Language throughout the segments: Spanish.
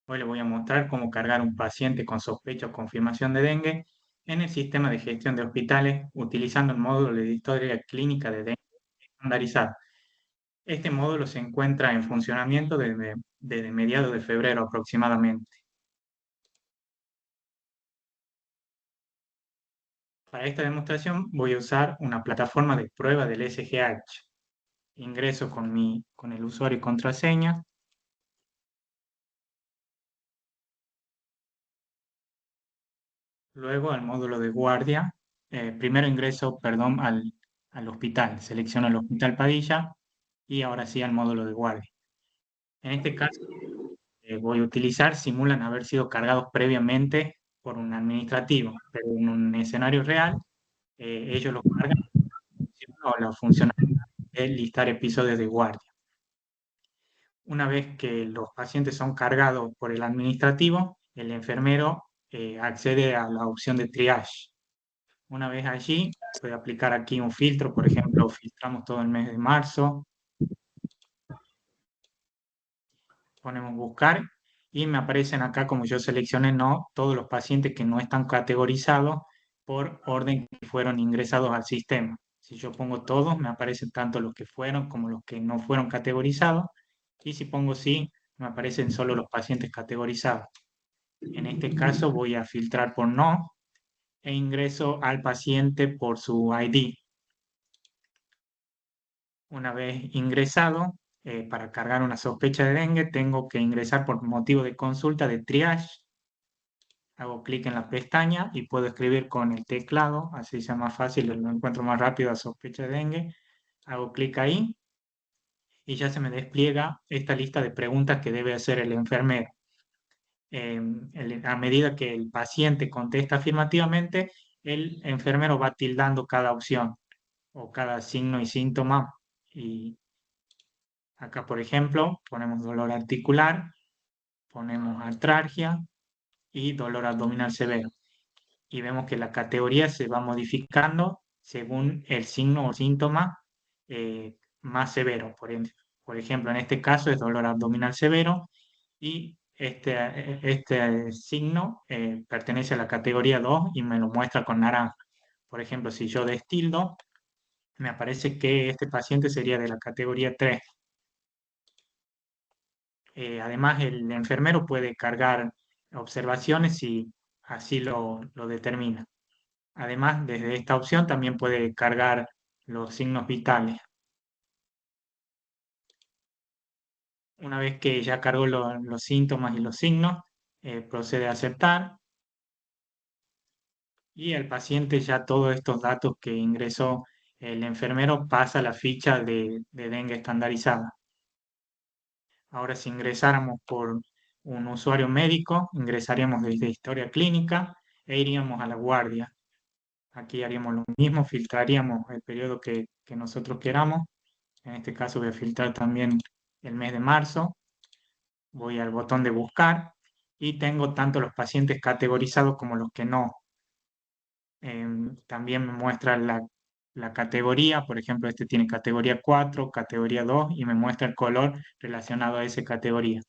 Hoy les voy a mostrar cómo cargar un paciente con sospecha o confirmación de dengue en el sistema de gestión de hospitales utilizando el módulo de historia clínica de dengue estandarizado. Este módulo se encuentra en funcionamiento desde mediados de febrero aproximadamente. Para esta demostración voy a usar una plataforma de prueba del SGH. Ingreso con el usuario y contraseña. Luego al módulo de guardia. Primero ingreso, perdón, al hospital. Selecciono el hospital Padilla y ahora sí al módulo de guardia. En este caso, voy a utilizar, simulan haber sido cargados previamente por un administrativo, pero en un escenario real, ellos los cargan o la funcionalidad de listar episodios de guardia. Una vez que los pacientes son cargados por el administrativo, el enfermero accede a la opción de triage. Una vez allí, puede aplicar aquí un filtro, por ejemplo, filtramos todo el mes de marzo, ponemos buscar y me aparecen acá, como yo seleccioné no, todos los pacientes que no están categorizados por orden que fueron ingresados al sistema. Si yo pongo todos, me aparecen tanto los que fueron como los que no fueron categorizados. Y si pongo sí, me aparecen solo los pacientes categorizados. En este caso voy a filtrar por no e ingreso al paciente por su ID. Una vez ingresado, para cargar una sospecha de dengue, tengo que ingresar por motivo de consulta de triage. Hago clic en la pestaña y puedo escribir con el teclado, así sea más fácil, lo encuentro más rápido a sospecha de dengue. Hago clic ahí y ya se me despliega esta lista de preguntas que debe hacer el enfermero. A medida que el paciente contesta afirmativamente, el enfermero va tildando cada opción o cada signo y síntoma. Y acá, por ejemplo, ponemos dolor articular, ponemos artralgia y dolor abdominal severo. Y vemos que la categoría se va modificando según el signo o síntoma más severo. Por ejemplo, en este caso es dolor abdominal severo y este signo pertenece a la categoría 2 y me lo muestra con naranja. Por ejemplo, si yo destildo, me aparece que este paciente sería de la categoría 3. Además, el enfermero puede cargar observaciones si así lo determina. Además, desde esta opción también puede cargar los signos vitales. Una vez que ya cargó los síntomas y los signos, procede a aceptar y el paciente ya todos estos datos que ingresó el enfermero pasa a la ficha de dengue estandarizada. Ahora, si ingresáramos por un usuario médico, ingresaríamos desde historia clínica e iríamos a la guardia. Aquí haríamos lo mismo, filtraríamos el periodo que nosotros queramos. En este caso voy a filtrar también el mes de marzo. Voy al botón de buscar y tengo tanto los pacientes categorizados como los que no. También me muestra la categoría, por ejemplo, este tiene categoría 4, categoría 2 y me muestra el color relacionado a esa categoría.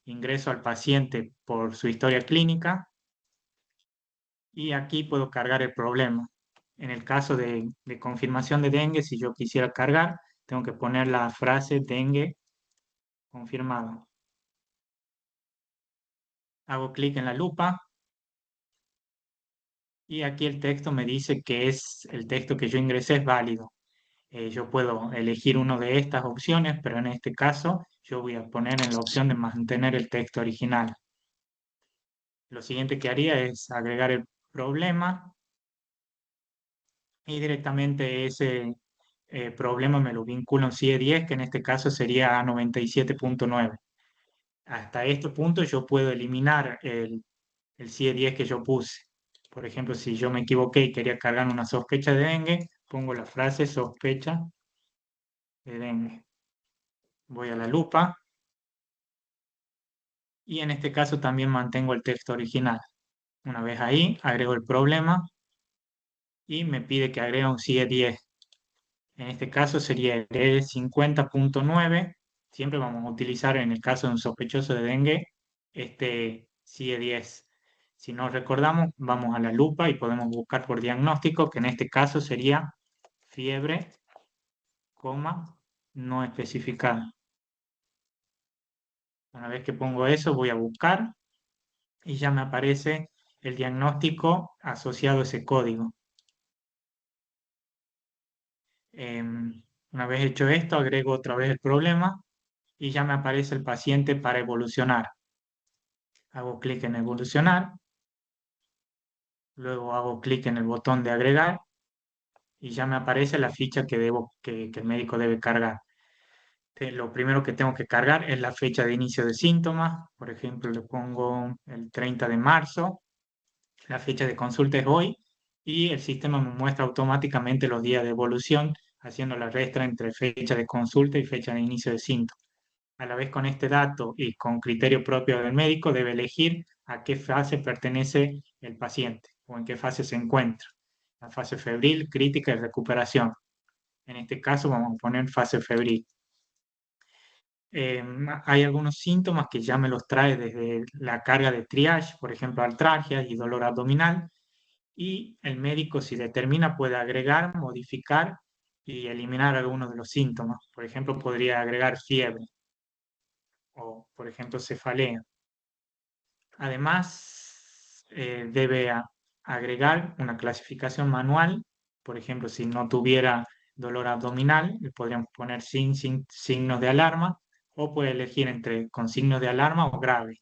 Ingreso al paciente por su historia clínica y aquí puedo cargar el problema. En el caso de confirmación de dengue, si yo quisiera cargar, tengo que poner la frase dengue confirmado. Hago clic en la lupa y aquí el texto me dice que el texto que yo ingresé es válido. Yo puedo elegir una de estas opciones, pero en este caso yo voy a poner en la opción de mantener el texto original. Lo siguiente que haría es agregar el problema y directamente ese problema me lo vinculo a un CIE 10, que en este caso sería A97.9. Hasta este punto yo puedo eliminar el CIE 10 que yo puse. Por ejemplo, si yo me equivoqué y quería cargar una sospecha de dengue, pongo la frase sospecha de dengue. Voy a la lupa y en este caso también mantengo el texto original. Una vez ahí, agrego el problema y me pide que agregue un CIE 10. En este caso sería el E50.9. Siempre vamos a utilizar en el caso de un sospechoso de dengue este CIE-10. Si no recordamos, vamos a la lupa y podemos buscar por diagnóstico, que en este caso sería fiebre, coma, no especificada. Una vez que pongo eso, voy a buscar y ya me aparece el diagnóstico asociado a ese código. Una vez hecho esto, agrego otra vez el problema y ya me aparece el paciente para evolucionar. Hago clic en evolucionar, luego hago clic en el botón de agregar y ya me aparece la ficha que el médico debe cargar. Lo primero que tengo que cargar es la fecha de inicio de síntomas. Por ejemplo, le pongo el 30 de marzo. La fecha de consulta es hoy y el sistema me muestra automáticamente los días de evolución, haciendo la resta entre fecha de consulta y fecha de inicio de síntomas. A la vez con este dato y con criterio propio del médico, debe elegir a qué fase pertenece el paciente o en qué fase se encuentra. La fase febril, crítica y recuperación. En este caso vamos a poner fase febril. Hay algunos síntomas que ya me los trae desde la carga de triage, por ejemplo, artralgia y dolor abdominal, y el médico, si determina, puede agregar, modificar y eliminar algunos de los síntomas. Por ejemplo, podría agregar fiebre o, por ejemplo, cefalea. Además, debe agregar una clasificación manual. Por ejemplo, si no tuviera dolor abdominal, le podríamos poner sin signos de alarma o puede elegir entre con signos de alarma o grave.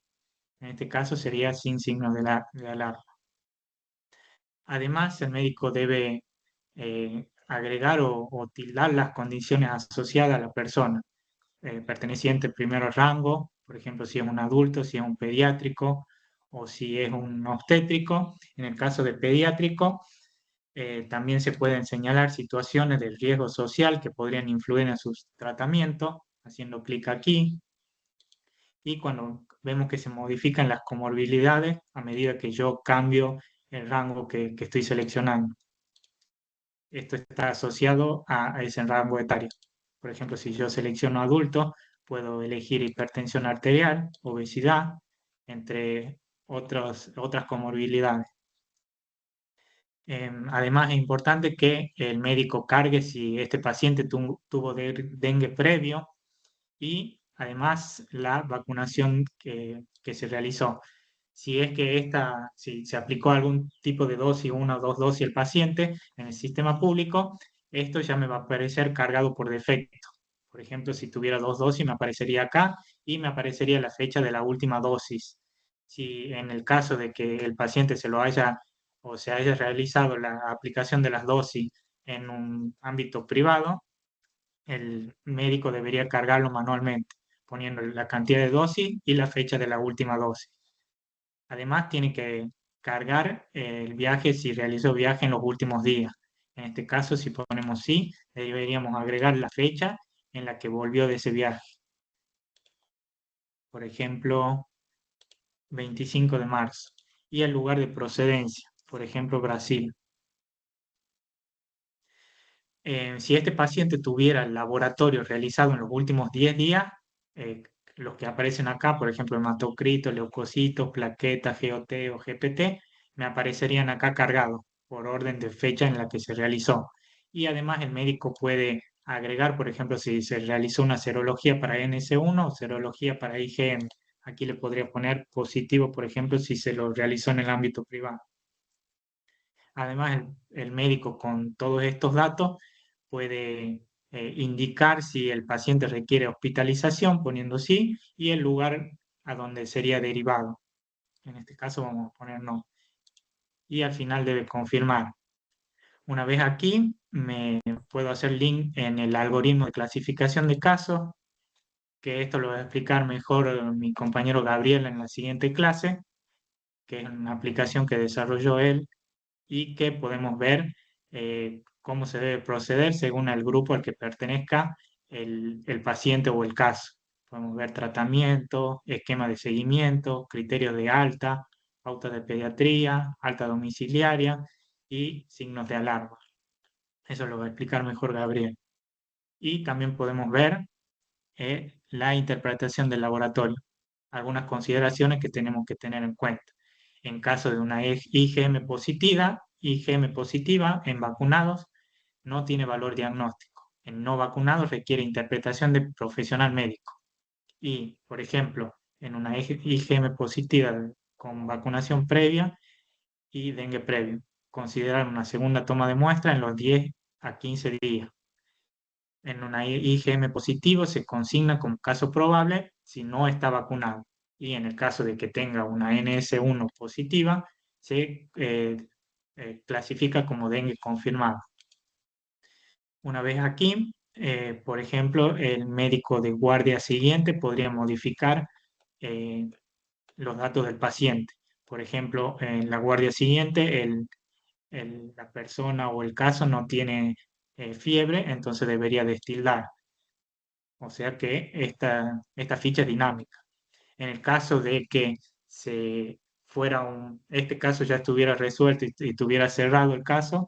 En este caso sería sin signos de alarma. Además, el médico debe agregar o tildar las condiciones asociadas a la persona, perteneciente primero al rango, por ejemplo, si es un adulto, si es un pediátrico o si es un obstétrico. En el caso de pediátrico, también se pueden señalar situaciones de riesgo social que podrían influir en sus tratamientos, haciendo clic aquí. Y cuando vemos que se modifican las comorbilidades a medida que yo cambio el rango que estoy seleccionando. Esto está asociado a ese rango etario. Por ejemplo, si yo selecciono adulto, puedo elegir hipertensión arterial, obesidad, entre otras comorbilidades. Además, es importante que el médico cargue si este paciente tuvo dengue previo y además la vacunación que se realizó. Si es que si se aplicó algún tipo de dosis, una o dos dosis al paciente en el sistema público, esto ya me va a aparecer cargado por defecto. Por ejemplo, si tuviera dos dosis, me aparecería acá y me aparecería la fecha de la última dosis. Si en el caso de que el paciente se lo haya o se haya realizado la aplicación de las dosis en un ámbito privado, el médico debería cargarlo manualmente, poniendo la cantidad de dosis y la fecha de la última dosis. Además, tiene que cargar el viaje si realizó viaje en los últimos días. En este caso, si ponemos sí, deberíamos agregar la fecha en la que volvió de ese viaje. Por ejemplo, 25 de marzo. Y el lugar de procedencia, por ejemplo, Brasil. Si este paciente tuviera el laboratorio realizado en los últimos 10 días, eh, los que aparecen acá, por ejemplo, hematocrito, leucocitos, plaquetas, GOT o GPT, me aparecerían acá cargados por orden de fecha en la que se realizó. Y además el médico puede agregar, por ejemplo, si se realizó una serología para NS1 o serología para IgM. Aquí le podría poner positivo, por ejemplo, si se lo realizó en el ámbito privado. Además, el médico con todos estos datos puede indicar si el paciente requiere hospitalización, poniendo sí, y el lugar a donde sería derivado. En este caso vamos a poner no. Y al final debe confirmar. Una vez aquí, me puedo hacer link en el algoritmo de clasificación de casos, que esto lo va a explicar mejor mi compañero Gabriel en la siguiente clase, que es una aplicación que desarrolló él y que podemos ver cómo se debe proceder según el grupo al que pertenezca el paciente o el caso. Podemos ver tratamiento, esquema de seguimiento, criterios de alta, pautas de pediatría, alta domiciliaria y signos de alarma. Eso lo va a explicar mejor Gabriel. Y también podemos ver la interpretación del laboratorio. algunas consideraciones que tenemos que tener en cuenta. En caso de una IgM positiva en vacunados, no tiene valor diagnóstico. En no vacunados requiere interpretación de profesional médico. Y, por ejemplo, en una IgM positiva con vacunación previa y dengue previo, considerar una segunda toma de muestra en los 10 a 15 días. En una IgM positivo se consigna como caso probable si no está vacunado. Y en el caso de que tenga una NS1 positiva, se clasifica como dengue confirmado. Una vez aquí, por ejemplo, el médico de guardia siguiente podría modificar eh, los datos del paciente. Por ejemplo, en la guardia siguiente, la persona o el caso no tiene fiebre, entonces debería destilar. O sea que esta ficha es dinámica. En el caso de que este caso ya estuviera resuelto y estuviera cerrado el caso,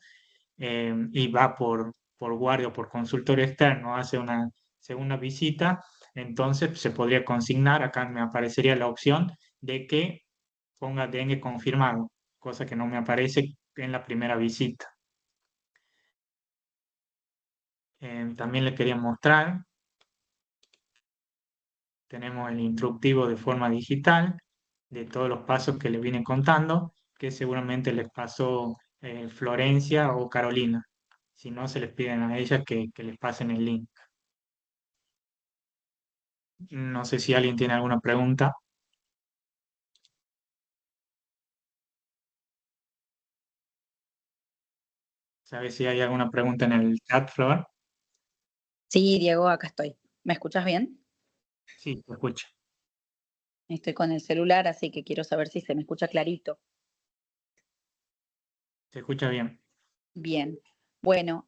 y va por guardia o por consultorio externo, hace una segunda visita, entonces se podría consignar, acá me aparecería la opción de que ponga dengue confirmado, cosa que no me aparece en la primera visita. También le quería mostrar, tenemos el instructivo de forma digital de todos los pasos que le vine contando, que seguramente les pasó Florencia o Carolina. Si no, se les piden a ellas que les pasen el link. No sé si alguien tiene alguna pregunta. ¿Sabes si hay alguna pregunta en el chat, Flor? Sí, Diego, acá estoy. ¿Me escuchas bien? Sí, te escucho. Estoy con el celular, así que quiero saber si se me escucha clarito. Se escucha bien. Bien. Bueno,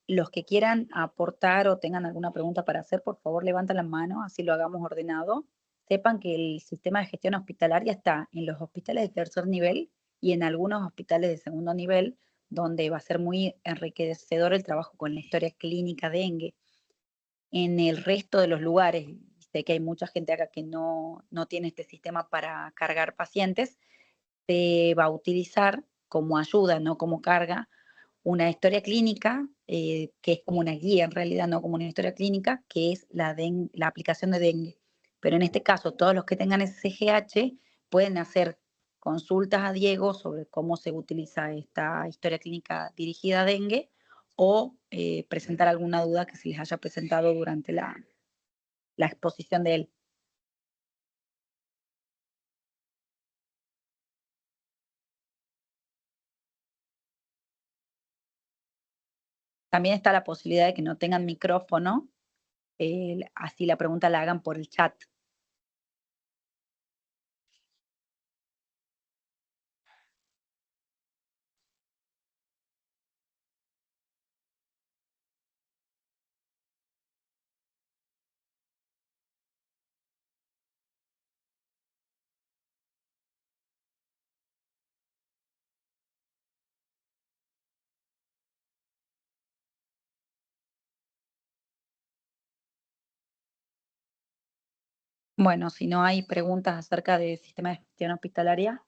los que quieran aportar o tengan alguna pregunta para hacer, por favor, levanten la mano, así lo hagamos ordenado. Sepan que el sistema de gestión hospitalaria está en los hospitales de tercer nivel y en algunos hospitales de segundo nivel, donde va a ser muy enriquecedor el trabajo con la historia clínica dengue. En el resto de los lugares, sé que hay mucha gente acá que no tiene este sistema para cargar pacientes, se va a utilizar como ayuda, no como carga, una historia clínica, que es como una guía en realidad, no como una historia clínica, que es la aplicación de dengue. Pero en este caso, todos los que tengan SGH pueden hacer consultas a Diego sobre cómo se utiliza esta historia clínica dirigida a dengue o presentar alguna duda que se les haya presentado durante la exposición de él. También está la posibilidad de que no tengan micrófono, así la pregunta la hagan por el chat. Bueno, si no hay preguntas acerca del sistema de gestión hospitalaria,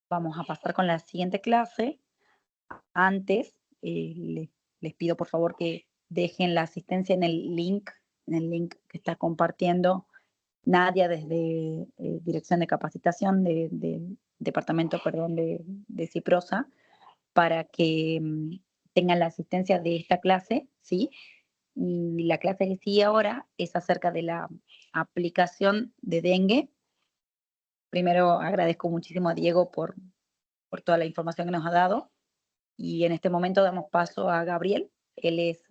vamos a pasar con la siguiente clase. Antes, les pido por favor que dejen la asistencia en el link que está compartiendo Nadia desde Dirección de Capacitación del Departamento, perdón, de Ciprosa, para que tengan la asistencia de esta clase, ¿sí? Y la clase que sigue ahora es acerca de la aplicación de dengue. Primero agradezco muchísimo a Diego por toda la información que nos ha dado y en este momento damos paso a Gabriel. Él es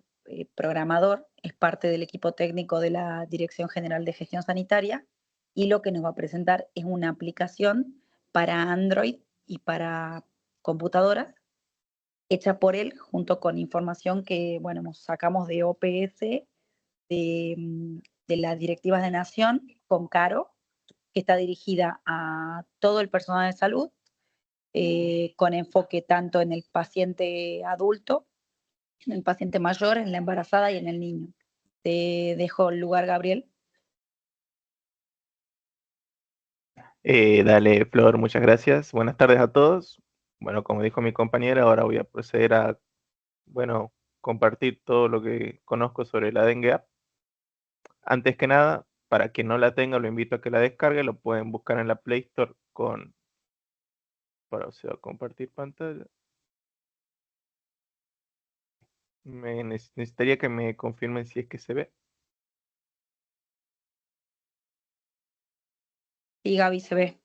programador, es parte del equipo técnico de la Dirección General de Gestión Sanitaria y lo que nos va a presentar es una aplicación para Android y para computadoras hecha por él junto con información que, bueno, nos sacamos de OPS, de las directivas de Nación, con Caro, que está dirigida a todo el personal de salud, con enfoque tanto en el paciente adulto, en el paciente mayor, en la embarazada y en el niño. Te dejo el lugar, Gabriel. Dale, Flor, muchas gracias. Buenas tardes a todos. Bueno, como dijo mi compañera, ahora voy a proceder a, bueno, compartir todo lo que conozco sobre la Dengue App. Antes que nada, para quien no la tenga, lo invito a que la descargue. Lo pueden buscar en la Play Store para, o sea, compartir pantalla. Necesitaría que me confirmen si es que se ve. Sí, Gaby, se ve.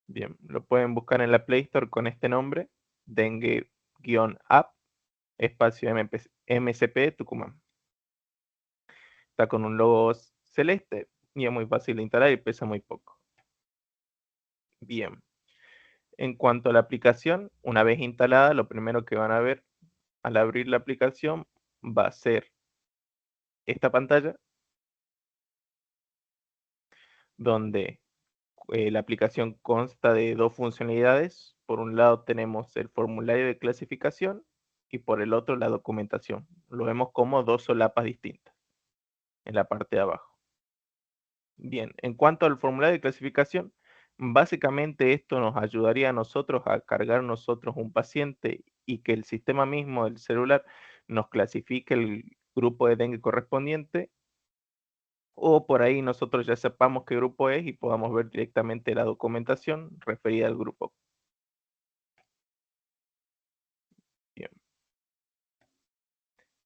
Bien, lo pueden buscar en la Play Store con este nombre, Dengue-App, espacio MCP Tucumán. Está con un logo celeste y es muy fácil de instalar y pesa muy poco. Bien. En cuanto a la aplicación, una vez instalada, lo primero que van a ver al abrir la aplicación va a ser esta pantalla, donde la aplicación consta de dos funcionalidades. Por un lado tenemos el formulario de clasificación y por el otro la documentación. Lo vemos como dos solapas distintas en la parte de abajo. Bien, en cuanto al formulario de clasificación, básicamente esto nos ayudaría a nosotros a cargar nosotros un paciente y que el sistema mismo del celular nos clasifique el grupo de dengue correspondiente, o por ahí nosotros ya sepamos qué grupo es y podamos ver directamente la documentación referida al grupo. Bien.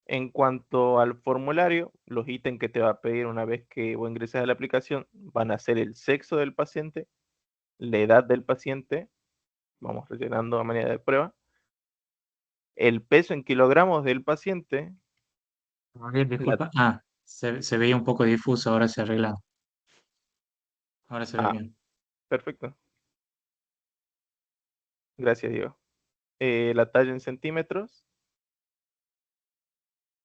En cuanto al formulario, los ítems que te va a pedir una vez que vos ingreses a la aplicación van a ser el sexo del paciente, la edad del paciente, vamos rellenando a manera de prueba, el peso en kilogramos del paciente. Disculpa. Se veía un poco difuso, ahora se arregla. Ahora se ve bien. Perfecto. Gracias, Diego. La talla en centímetros,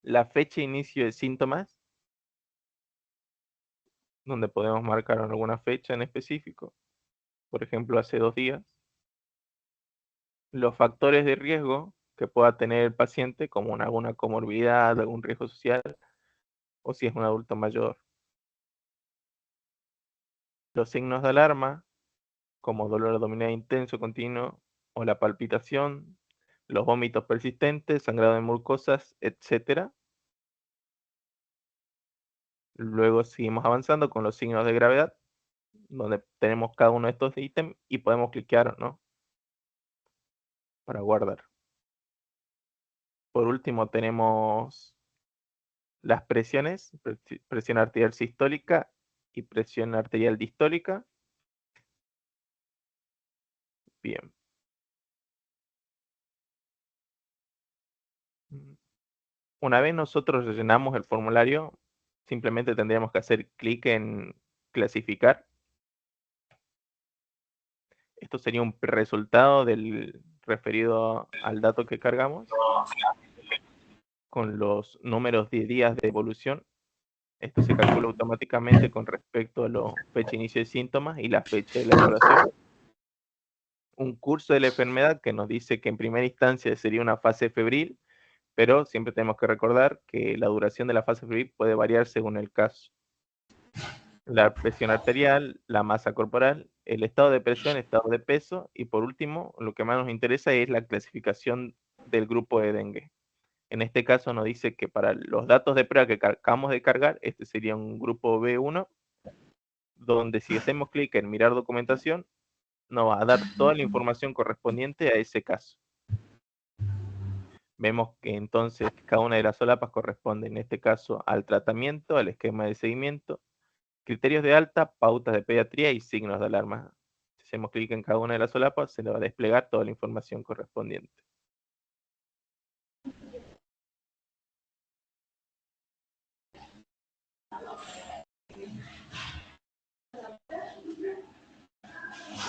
la fecha de inicio de síntomas, donde podemos marcar alguna fecha en específico, por ejemplo, hace 2 días, los factores de riesgo que pueda tener el paciente, como alguna comorbilidad, algún riesgo social, o si es un adulto mayor. Los signos de alarma, como dolor abdominal intenso, continuo, o la palpitación, los vómitos persistentes, sangrado de mucosas, etc. Luego seguimos avanzando con los signos de gravedad, donde tenemos cada uno de estos ítems y podemos cliquear, ¿no?, para guardar. Por último tenemos las presiones, presión arterial sistólica y presión arterial distólica. Bien. Una vez nosotros rellenamos el formulario, simplemente tendríamos que hacer clic en clasificar. Esto sería un resultado del referido al dato que cargamos, con los números de días de evolución. Esto se calcula automáticamente con respecto a la fecha de inicio de síntomas y la fecha de la evaluación. Un curso de la enfermedad que nos dice que en primera instancia sería una fase febril, pero siempre tenemos que recordar que la duración de la fase febril puede variar según el caso. La presión arterial, la masa corporal, el estado de presión, estado de peso y por último, lo que más nos interesa es la clasificación del grupo de dengue. En este caso nos dice que para los datos de prueba que acabamos de cargar, este sería un grupo B1, donde si hacemos clic en mirar documentación, nos va a dar toda la información correspondiente a ese caso. Vemos que entonces cada una de las solapas corresponde en este caso al tratamiento, al esquema de seguimiento, criterios de alta, pautas de pediatría y signos de alarma. Si hacemos clic en cada una de las solapas, se le va a desplegar toda la información correspondiente.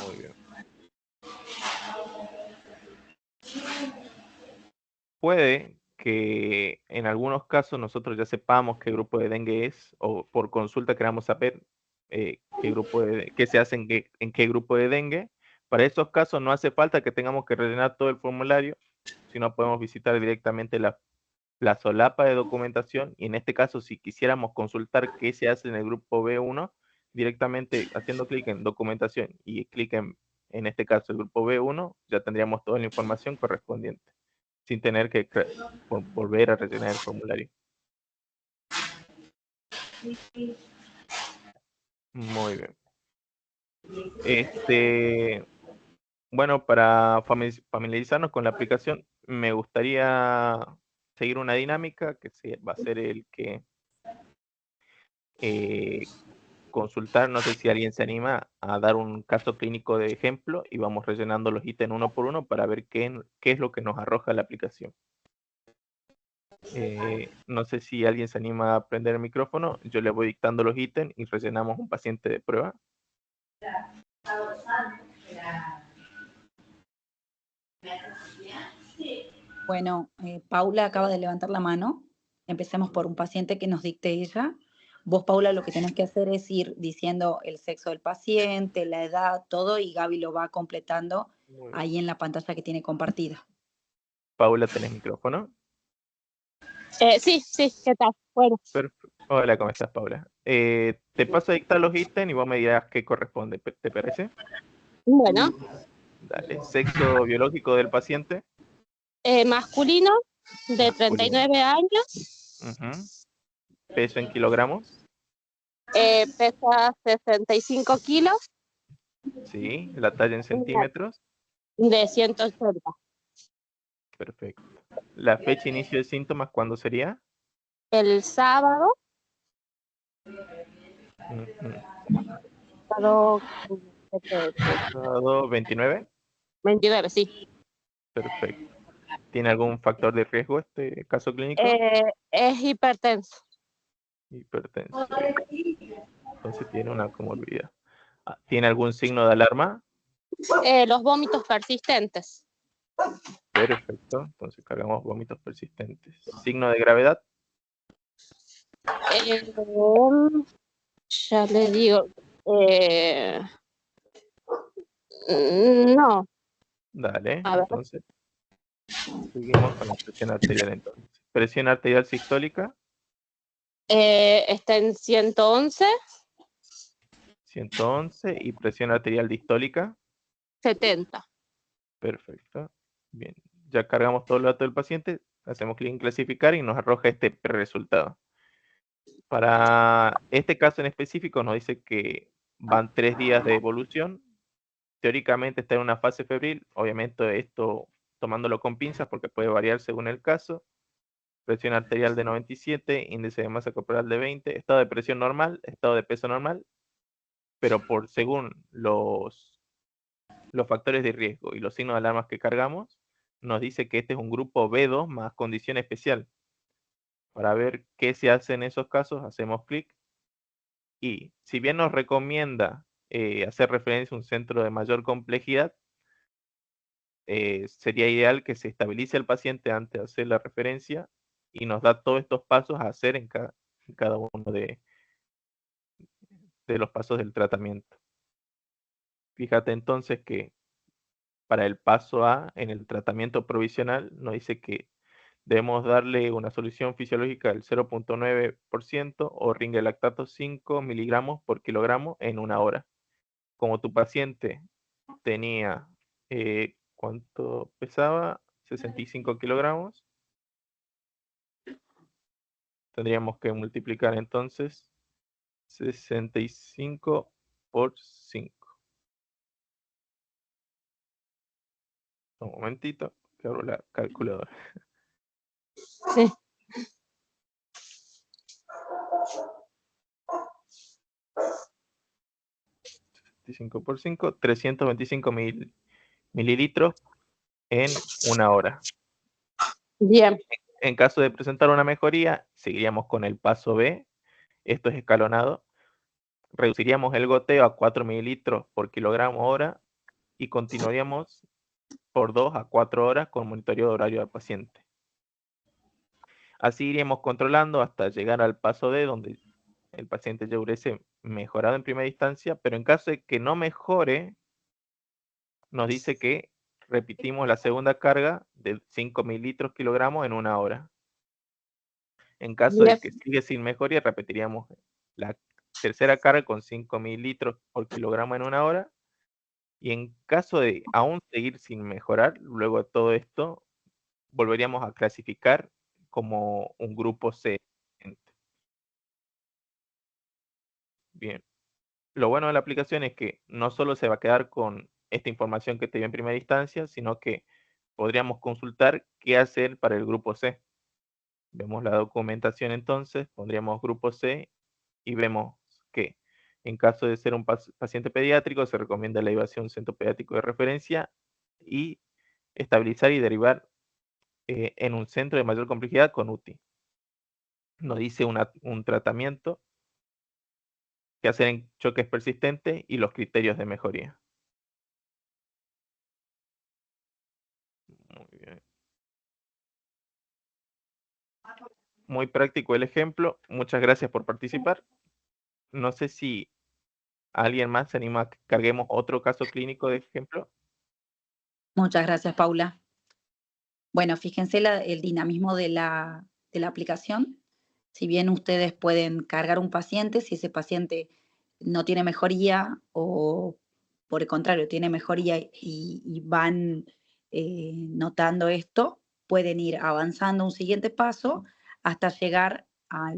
Muy bien. Puede que en algunos casos nosotros ya sepamos qué grupo de dengue es, o por consulta queramos saber qué se hace en qué grupo de dengue. Para esos casos no hace falta que tengamos que rellenar todo el formulario, sino podemos visitar directamente la solapa de documentación y en este caso si quisiéramos consultar qué se hace en el grupo B1, directamente haciendo clic en documentación y clic en este caso el grupo B1, ya tendríamos toda la información correspondiente, sin tener que volver a rellenar el formulario. Muy bien. Bueno, para familiarizarnos con la aplicación, me gustaría seguir una dinámica que va a ser el que consultar, no sé si alguien se anima a dar un caso clínico de ejemplo y vamos rellenando los ítems uno por uno para ver qué es lo que nos arroja la aplicación. No sé si alguien se anima a prender el micrófono, yo le voy dictando los ítems y rellenamos un paciente de prueba. Bueno, Paula acaba de levantar la mano. Empecemos por un paciente que nos dicte ella. Vos, Paula, lo que tenés que hacer es ir diciendo el sexo del paciente, la edad, todo, y Gaby lo va completando ahí en la pantalla que tiene compartida. Paula, ¿tenés micrófono? Sí, ¿qué tal? Bueno. Hola, ¿cómo estás, Paula? Te paso a dictar los ítems y vos me dirás qué corresponde, ¿te parece? Bueno. Dale, sexo biológico del paciente. Masculino, de 39 años. Peso en kilogramos. Pesa 65 kilos. Sí, la talla en centímetros. De 180. Perfecto. La fecha de inicio de síntomas, ¿cuándo sería? El sábado. Sábado 29. 29, sí. Perfecto. ¿Tiene algún factor de riesgo este caso clínico? Es hipertenso. Hipertenso. Entonces tiene una comorbilidad. ¿Tiene algún signo de alarma? Los vómitos persistentes. Perfecto. Entonces cargamos vómitos persistentes. ¿Signo de gravedad? Ya le digo. No. Dale, entonces seguimos con la presión arterial entonces. ¿Presión arterial sistólica? Está en 111. 111. ¿Y presión arterial distólica? 70. Perfecto. Bien. Ya cargamos todos los datos del paciente, hacemos clic en clasificar y nos arroja este resultado. Para este caso en específico nos dice que van 3 días de evolución. Teóricamente está en una fase febril. Obviamente esto tomándolo con pinzas porque puede variar según el caso. Presión arterial de 97, índice de masa corporal de 20, estado de presión normal, estado de peso normal, pero según los factores de riesgo y los signos de alarmas que cargamos, nos dice que este es un grupo B2 más condición especial. Para ver qué se hace en esos casos, hacemos clic. Y si bien nos recomienda hacer referencia a un centro de mayor complejidad, sería ideal que se estabilice el paciente antes de hacer la referencia y nos da todos estos pasos a hacer en cada uno de los pasos del tratamiento. Fíjate entonces que para el paso A, en el tratamiento provisional, nos dice que debemos darle una solución fisiológica del 0.9% o ringelactato 5 miligramos por kilogramo en 1 hora. Como tu paciente tenía, ¿cuánto pesaba? 65 kilogramos. Tendríamos que multiplicar entonces 65 por 5. Un momentito, que abro la calculadora. Sí. 65 por 5, 325 mililitros en 1 hora. Bien. En caso de presentar una mejoría, seguiríamos con el paso B. Esto es escalonado. Reduciríamos el goteo a 4 mililitros por kilogramo hora y continuaríamos por 2 a 4 horas con monitoreo de horario del paciente. Así iríamos controlando hasta llegar al paso D, donde el paciente ya hubiese mejorado en primera instancia, pero en caso de que no mejore, nos dice que repetimos la segunda carga de 5 mililitros kilogramos en 1 hora. En caso de que sigue sin mejoría, repetiríamos la tercera carga con 5 mililitros por kilogramo en 1 hora. Y en caso de aún seguir sin mejorar, luego de todo esto, volveríamos a clasificar como un grupo C. Bien. Lo bueno de la aplicación es que no solo se va a quedar con esta información que te dio en primera instancia, sino que podríamos consultar qué hacer para el grupo C. Vemos la documentación entonces, pondríamos grupo C y vemos que en caso de ser un paciente pediátrico se recomienda la llevación a un centro pediátrico de referencia y estabilizar y derivar en un centro de mayor complejidad con UTI. Nos dice un tratamiento, qué hacer en choques persistentes y los criterios de mejoría. Muy bien. Muy práctico el ejemplo. Muchas gracias por participar. No sé si alguien más se anima a que carguemos otro caso clínico de ejemplo. Muchas gracias, Paula. Bueno, fíjense el dinamismo de la aplicación. Si bien ustedes pueden cargar un paciente, si ese paciente no tiene mejoría o por el contrario tiene mejoría y van notando esto, pueden ir avanzando un siguiente paso hasta llegar a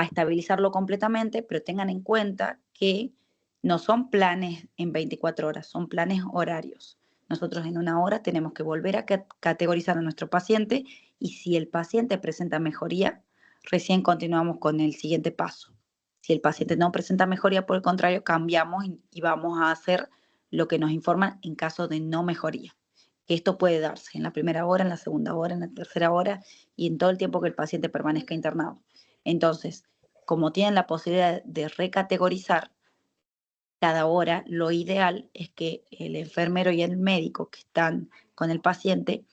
estabilizarlo completamente, pero tengan en cuenta que no son planes en 24 horas, son planes horarios. Nosotros en 1 hora tenemos que volver a categorizar a nuestro paciente y si el paciente presenta mejoría, recién continuamos con el siguiente paso. Si el paciente no presenta mejoría, por el contrario, cambiamos y vamos a hacer lo que nos informan en caso de no mejoría. Que esto puede darse en la primera hora, en la segunda hora, en la tercera hora y en todo el tiempo que el paciente permanezca internado. Entonces, como tienen la posibilidad de recategorizar cada hora, lo ideal es que el enfermero y el médico que están con el paciente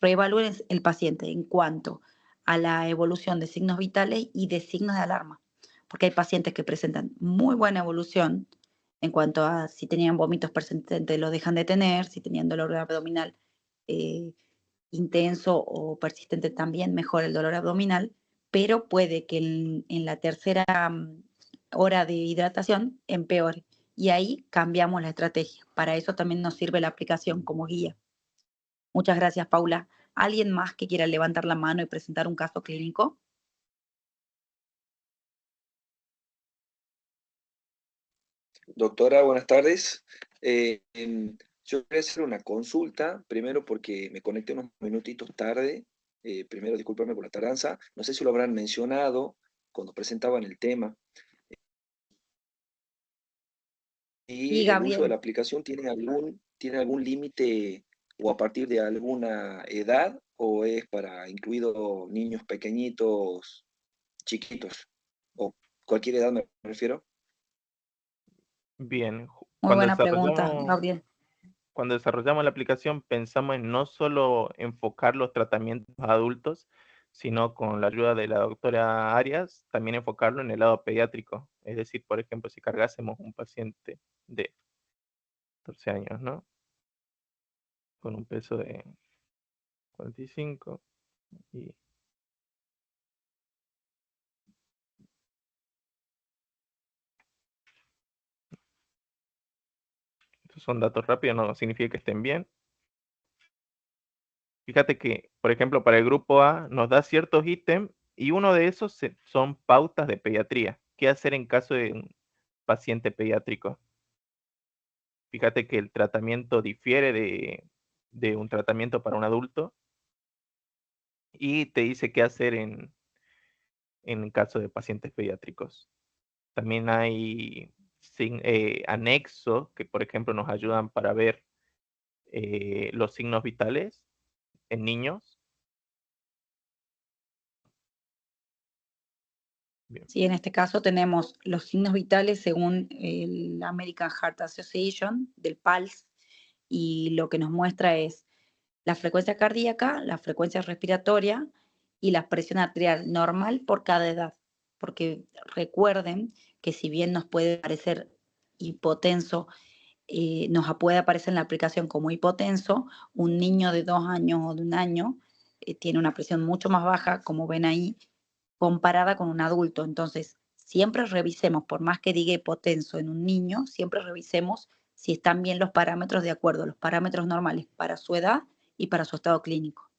reevalúen el paciente en cuanto a la evolución de signos vitales y de signos de alarma, porque hay pacientes que presentan muy buena evolución en cuanto a si tenían vómitos persistentes lo dejan de tener, si tenían dolor abdominal intenso o persistente también mejora el dolor abdominal, pero puede que en la tercera hora de hidratación empeore. Y ahí cambiamos la estrategia. Para eso también nos sirve la aplicación como guía. Muchas gracias, Paula. ¿Alguien más que quiera levantar la mano y presentar un caso clínico? Doctora, buenas tardes. Yo quería hacer una consulta, primero porque me conecté unos minutitos tarde. Primero, discúlpame por la tardanza. No sé si lo habrán mencionado cuando presentaban el tema. ¿Y Sí, el uso de Gabriel. la aplicación tiene algún límite o a partir de alguna edad o es para incluidos niños pequeñitos, chiquitos? O cualquier edad me refiero. Bien, Muy buena pregunta, Gabriel. cuando desarrollamos la aplicación pensamos en no solo enfocar los tratamientos a adultos, sino con la ayuda de la doctora Arias, también enfocarlo en el lado pediátrico. Es decir, por ejemplo, si cargásemos un paciente de 14 años, ¿no? Con un peso de 45 y estos son datos rápidos, no significa que estén bien. Fíjate que, por ejemplo, para el grupo A nos da ciertos ítems y uno de esos son pautas de pediatría. ¿Qué hacer en caso de un paciente pediátrico? Fíjate que el tratamiento difiere de un tratamiento para un adulto y te dice qué hacer en caso de pacientes pediátricos. También hay anexos que, por ejemplo, nos ayudan para ver los signos vitales en niños. Bien. Sí, en este caso tenemos los signos vitales según la American Heart Association del PALS y lo que nos muestra es la frecuencia cardíaca, la frecuencia respiratoria y la presión arterial normal por cada edad. Porque recuerden que si bien nos puede parecer hipotenso, nos puede aparecer en la aplicación como hipotenso, un niño de 2 años o de 1 año tiene una presión mucho más baja, como ven ahí, comparada con un adulto. Entonces, siempre revisemos, por más que diga hipotenso en un niño, siempre revisemos si están bien los parámetros de acuerdo a los parámetros normales para su edad y para su estado clínico.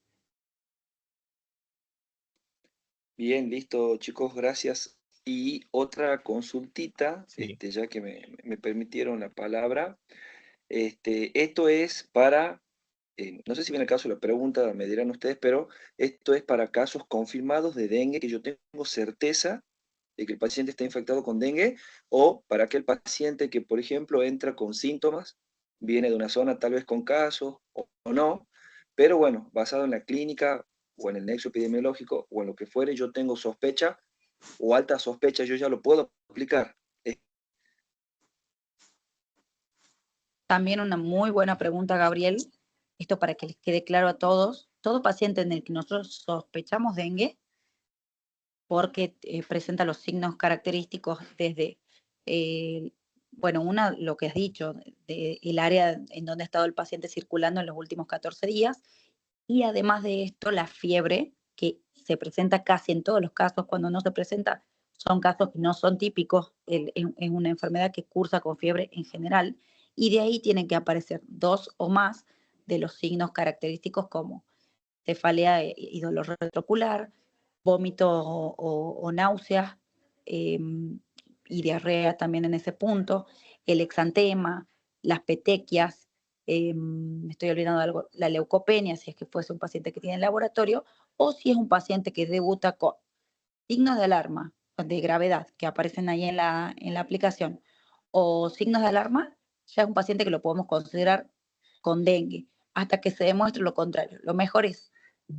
Bien, listo, chicos, gracias. Y otra consultita, Sí. ya que me permitieron la palabra. Esto es para, no sé si viene el caso de la pregunta, me dirán ustedes, pero esto es para casos confirmados de dengue, que yo tengo certeza de que el paciente está infectado con dengue, o para aquel paciente que, por ejemplo, entra con síntomas, viene de una zona tal vez con casos o no, pero bueno, basado en la clínica o en el nexo epidemiológico o en lo que fuere, yo tengo sospecha o alta sospecha, yo ya lo puedo aplicar. También una muy buena pregunta, Gabriel. Esto para que les quede claro a todos. Todo paciente en el que nosotros sospechamos dengue, porque presenta los signos característicos desde, bueno, lo que has dicho, el área en donde ha estado el paciente circulando en los últimos 14 días, y además de esto, la fiebre, que se presenta casi en todos los casos. Cuando no se presenta, son casos que no son típicos, es una enfermedad que cursa con fiebre en general, y de ahí tienen que aparecer 2 o más de los signos característicos como cefalea y dolor retroocular, vómito o náuseas, y diarrea también en ese punto, el exantema, las petequias, me estoy olvidando de algo, la leucopenia, si es que fuese un paciente que tiene laboratorio, o si es un paciente que debuta con signos de alarma, de gravedad, que aparecen ahí en la aplicación, o signos de alarma, ya es un paciente que lo podemos considerar con dengue, hasta que se demuestre lo contrario. Lo mejor es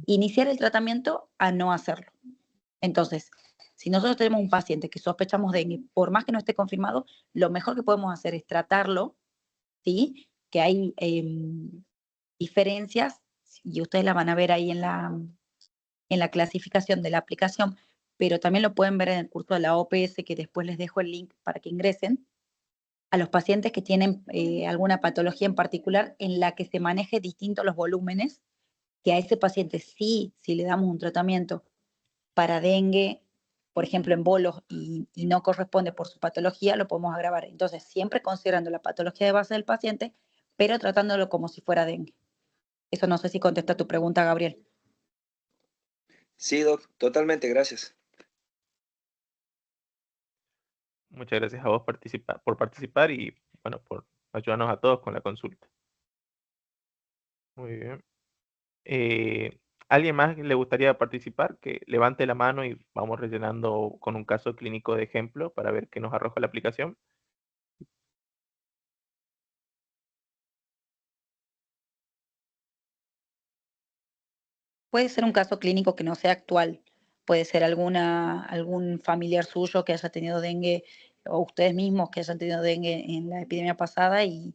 iniciar el tratamiento a no hacerlo. Entonces, si nosotros tenemos un paciente que sospechamos dengue, por más que no esté confirmado, lo mejor que podemos hacer es tratarlo, ¿sí? Que hay diferencias, y ustedes la van a ver ahí en la clasificación de la aplicación, pero también lo pueden ver en el curso de la OPS, que después les dejo el link para que ingresen, a los pacientes que tienen alguna patología en particular en la que se maneje distintos los volúmenes, que a ese paciente sí, si le damos un tratamiento para dengue, por ejemplo, en bolos, y no corresponde por su patología, lo podemos agravar. Entonces, siempre considerando la patología de base del paciente, pero tratándolo como si fuera dengue. Eso no sé si contesta tu pregunta, Gabriel. Sí, Doc, totalmente, gracias. Muchas gracias a vos por participar y bueno, por ayudarnos a todos con la consulta. Muy bien. ¿Alguien más le gustaría participar? Que levante la mano y vamos rellenando con un caso clínico de ejemplo para ver qué nos arroja la aplicación. Puede ser un caso clínico que no sea actual, puede ser algún familiar suyo que haya tenido dengue, o ustedes mismos que hayan tenido dengue en la epidemia pasada y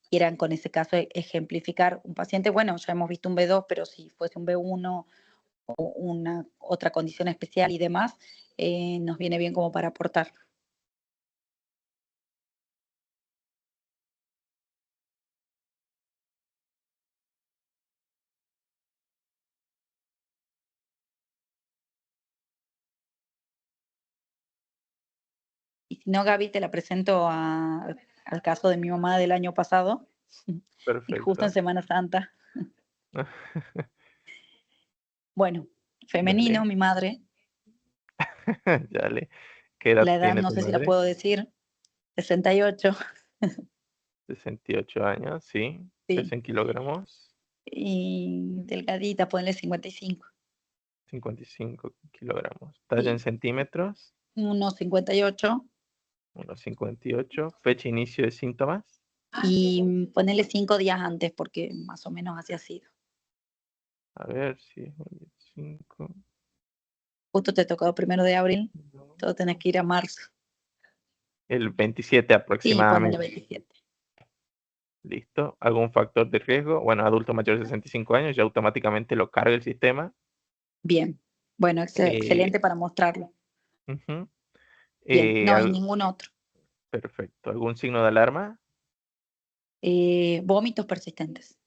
quieran con ese caso ejemplificar un paciente. Bueno, ya hemos visto un B2, pero si fuese un B1 o una otra condición especial y demás, nos viene bien como para aportar. Y si no, Gaby, te la presento al caso de mi mamá del año pasado, y justo en Perfecto. Semana Santa. Bueno, femenino, Dale, mi madre. dale. ¿Qué edad La edad tiene no tu sé si la madre? puedo decir. 68, 68 años, sí. sí. Pesa en kilogramos, Y delgadita, ponle 55. 55 kilogramos. Talla en Sí. centímetros, Unos 58. unos 58. Fecha inicio de síntomas. Y ponerle 5 días antes, porque más o menos así ha sido. A ver si es hoy es 5. Justo te tocó 1 de abril, todo tenés que ir a marzo. El 27 Sí, ponele aproximadamente. 27. Listo. ¿Algún factor de riesgo? Bueno, adulto mayor de 65 años, ya automáticamente lo carga el sistema. Bien. Bueno, Eh, excelente para mostrarlo. ujú. Bien, Eh, no hay al- ningún otro. Perfecto. ¿Algún signo de alarma? Vómitos persistentes.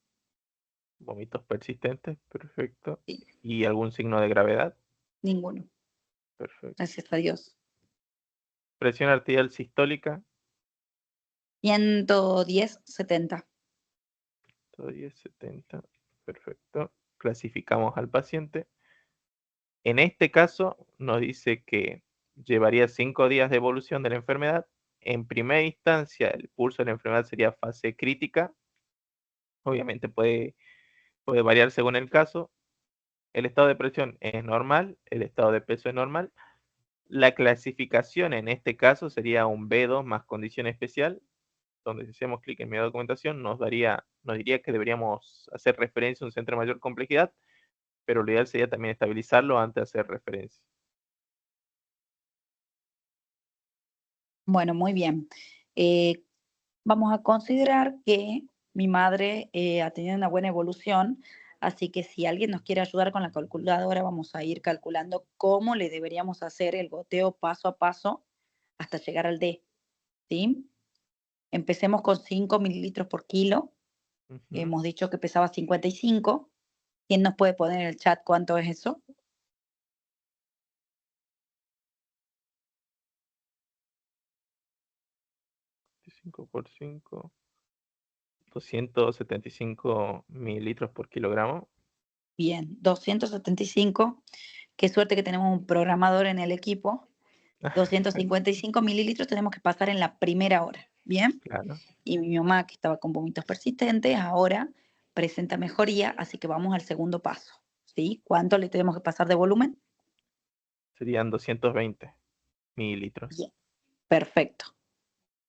Vómitos persistentes. Perfecto. Sí, ¿Y algún signo de gravedad? ninguno. Perfecto. Gracias a Dios. Presión arterial sistólica. 110/70. 110/70. Perfecto. Clasificamos al paciente. En este caso nos dice que llevaría 5 días de evolución de la enfermedad. En primera instancia, el pulso de la enfermedad sería fase crítica. Obviamente puede variar según el caso. El estado de presión es normal, el estado de peso es normal. La clasificación en este caso sería un B2 más condición especial, donde si hacemos clic en mi documentación nos diría que deberíamos hacer referencia a un centro de mayor complejidad, pero lo ideal sería también estabilizarlo antes de hacer referencia. Bueno, muy bien. Vamos a considerar que mi madre ha tenido una buena evolución, así que si alguien nos quiere ayudar con la calculadora, vamos a ir calculando cómo le deberíamos hacer el goteo paso a paso hasta llegar al D, ¿sí? Empecemos con 5 mililitros por kilo. Ujú. Hemos dicho que pesaba 55. ¿Quién nos puede poner en el chat cuánto es eso? 25 por 5, 275 mililitros por kilogramo. Bien, 275. Qué suerte que tenemos un programador en el equipo. 255 mililitros tenemos que pasar en la primera hora. Bien. Claro. Y mi mamá, que estaba con vómitos persistentes, ahora presenta mejoría, así que vamos al segundo paso. ¿Sí? ¿Cuánto le tenemos que pasar de volumen? Serían 220 mililitros. Bien, perfecto.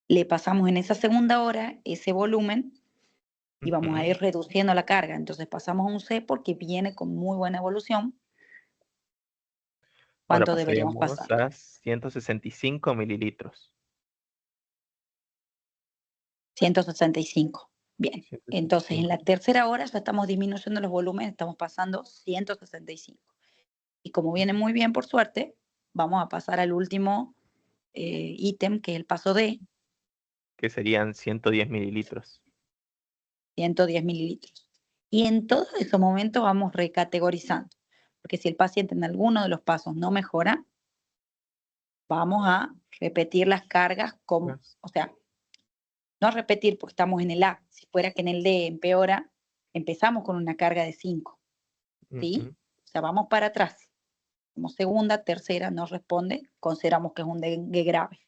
Le pasamos en esa segunda hora ese volumen y vamos a ir reduciendo la carga. Entonces pasamos a un C porque viene con muy buena evolución. Ahora ¿Cuánto deberíamos pasaremos pasar? a 165 mililitros. 165. Bien. Entonces en la 165. tercera hora ya estamos disminuyendo los volúmenes, estamos pasando 165. Y como viene muy bien, por suerte, vamos a pasar al último ítem, que es el paso D, Que serían 110 mililitros. 110 mililitros. Y en todos esos momentos vamos recategorizando, porque si el paciente en alguno de los pasos no mejora, vamos a repetir las cargas, o sea, no repetir porque estamos en el A, si fuera que en el D empeora, empezamos con una carga de 5, ¿sí? Ujú. O sea, vamos para atrás. Como segunda, tercera no responde, consideramos que es un dengue grave.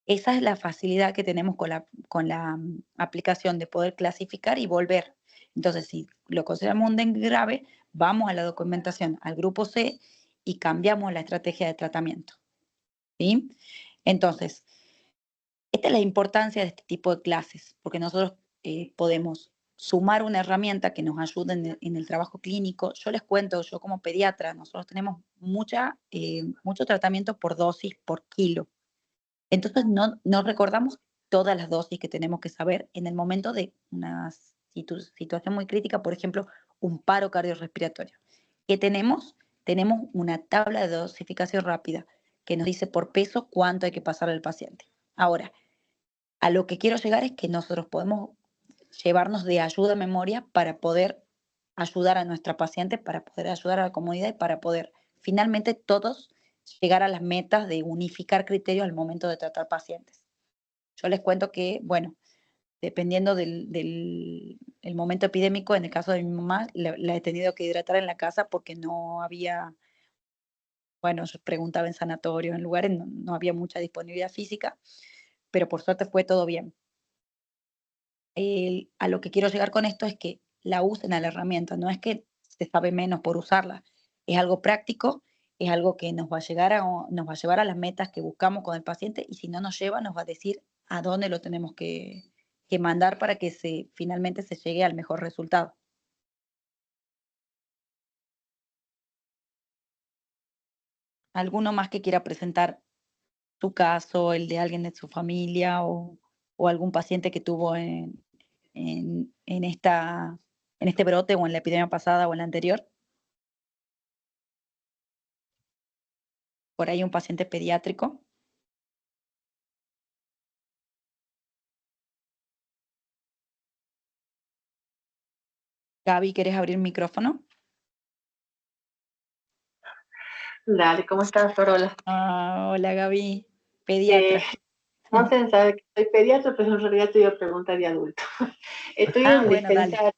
Esa es la facilidad que tenemos con la aplicación de poder clasificar y volver. Entonces, si lo consideramos un dengue grave, vamos a la documentación, al grupo C, y cambiamos la estrategia de tratamiento. ¿Sí? Entonces, esta es la importancia de este tipo de clases, porque nosotros podemos sumar una herramienta que nos ayude en el trabajo clínico. Yo les cuento, yo como pediatra, nosotros tenemos mucho tratamiento por dosis, por kilo. Entonces no recordamos todas las dosis que tenemos que saber en el momento de una situación muy crítica, por ejemplo, un paro cardiorrespiratorio. ¿Qué tenemos? Tenemos una tabla de dosificación rápida que nos dice por peso cuánto hay que pasar al paciente. Ahora, a lo que quiero llegar es que nosotros podemos llevarnos de ayuda a memoria para poder ayudar a nuestra paciente, para poder ayudar a la comunidad y para poder finalmente todos llegar a las metas de unificar criterios al momento de tratar pacientes. Yo les cuento que, bueno, dependiendo del el momento epidémico, en el caso de mi mamá, la he tenido que hidratar en la casa porque no había, bueno, yo preguntaba en sanatorio, en lugares, no había mucha disponibilidad física, pero por suerte fue todo bien. A lo que quiero llegar con esto es que la usen a la herramienta, no es que se sabe menos por usarla, es algo práctico, es algo que nos va a llevar a las metas que buscamos con el paciente y si no nos lleva nos va a decir a dónde lo tenemos que mandar para que finalmente se llegue al mejor resultado. ¿Alguno más que quiera presentar su caso, el de alguien de su familia o algún paciente que tuvo en este brote o en la epidemia pasada o en la anterior? Por ahí un paciente pediátrico. Gaby, ¿quieres abrir micrófono? Dale, ¿cómo estás, Forola? Hola, Gaby. Pediatra. Entonces, sabe que soy pediatra, pero en realidad estoy a pregunta de adulto. Estoy en un Bueno, dale. dispensario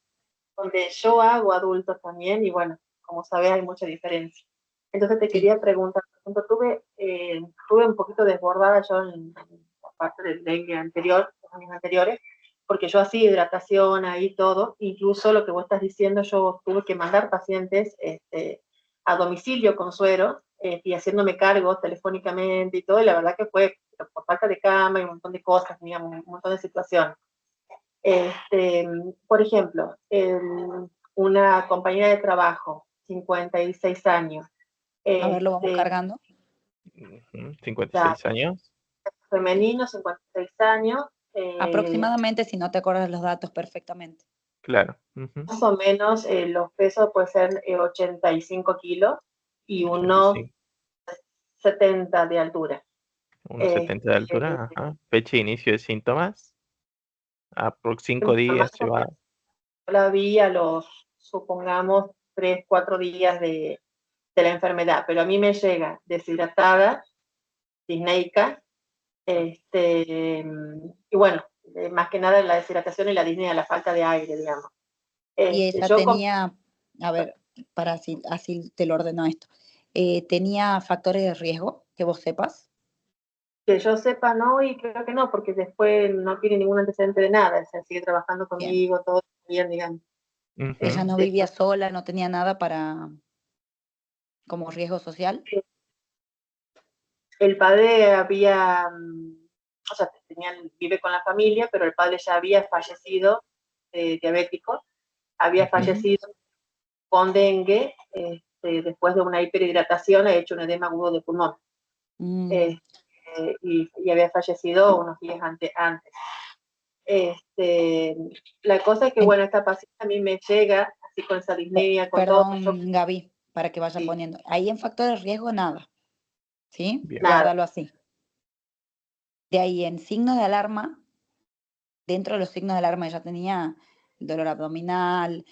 donde yo hago adultos también y bueno, como sabes hay mucha diferencia. Entonces te Sí. quería preguntar, por ejemplo, tuve un poquito desbordada yo en la parte del dengue anterior, los años anteriores, porque yo hacía hidratación ahí todo, incluso lo que vos estás diciendo, yo tuve que mandar pacientes a domicilio con suero y haciéndome cargo telefónicamente y todo, y la verdad que fue por falta de cama y un montón de cosas, teníamos un montón de situaciones. Por ejemplo, una compañera de trabajo, 56 años. A ver, lo vamos cargando. 56 años. Femenino, 56 años. Aproximadamente, si no te acuerdas los datos perfectamente. Claro. Más o menos los pesos pueden ser 85 kilos y unos 70 de altura. Unos 70 de altura, ajá. Fecha de inicio de síntomas. Por 5 días se va. Yo la vi a los, supongamos, 3, 4 días de la enfermedad, pero a mí me llega deshidratada, disneica, y bueno, más que nada la deshidratación y la disnea, la falta de aire, digamos. Y ella tenía, a ver, para así te lo ordeno esto, ¿tenía factores de riesgo que vos sepas? Que yo sepa no, y creo que no, porque después no tiene ningún antecedente de nada, o sea, sigue trabajando conmigo, bien. Todo bien, digamos. Ella no vivía sola, no tenía nada como riesgo social. El padre o sea, vive con la familia, pero el padre ya había fallecido, diabético, había fallecido con dengue, después de una hiperhidratación, ha hecho un edema agudo de pulmón. Y había fallecido unos días antes. La cosa es que, bueno, esta paciente a mí me llega así con esa disnea, con Perdón, todo. Gaby, para que vaya poniendo. Ahí en factores de riesgo nada, ¿sí? Bien. Guárdalo así. De ahí en signos de alarma, dentro de los signos de alarma ella tenía dolor abdominal,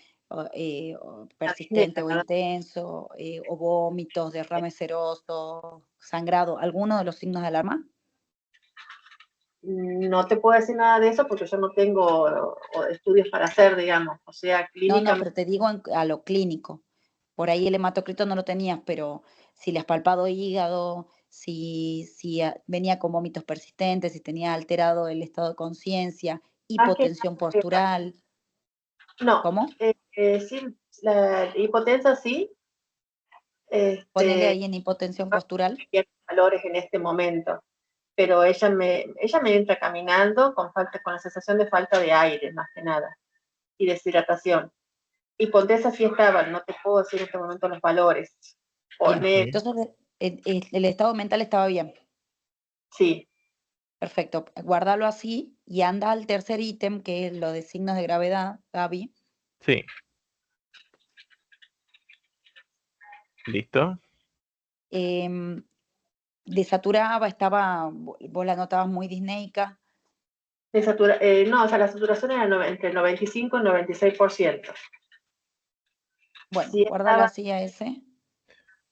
persistente o intenso, o vómitos, derrame seroso, sangrado, ¿alguno de los signos de alarma? No te puedo decir nada de eso porque yo no tengo estudios para hacer, digamos, o sea, clínicamente. No, pero te digo a lo clínico. Por ahí el hematocrito no lo tenías, pero si le has palpado hígado, si venía con vómitos persistentes, si tenía alterado el estado de conciencia, hipotensión postural. No. ¿Cómo? Sí, la hipotensa sí. Ponele ahí en hipotensión postural. Valores en este momento, pero ella me entra caminando con la sensación de falta de aire, más que nada, y deshidratación. Hipotensa sí estaba, no te puedo decir en este momento los valores. Entonces, el estado mental estaba bien. Sí. Perfecto, guárdalo así y anda al tercer ítem, que es lo de signos de gravedad, Gaby. Sí. ¿Listo? Desaturaba, vos la notabas muy disneica. No, o sea, la saturación era entre el 95 y el 96%. Bueno, sí, guárdalo así a ese.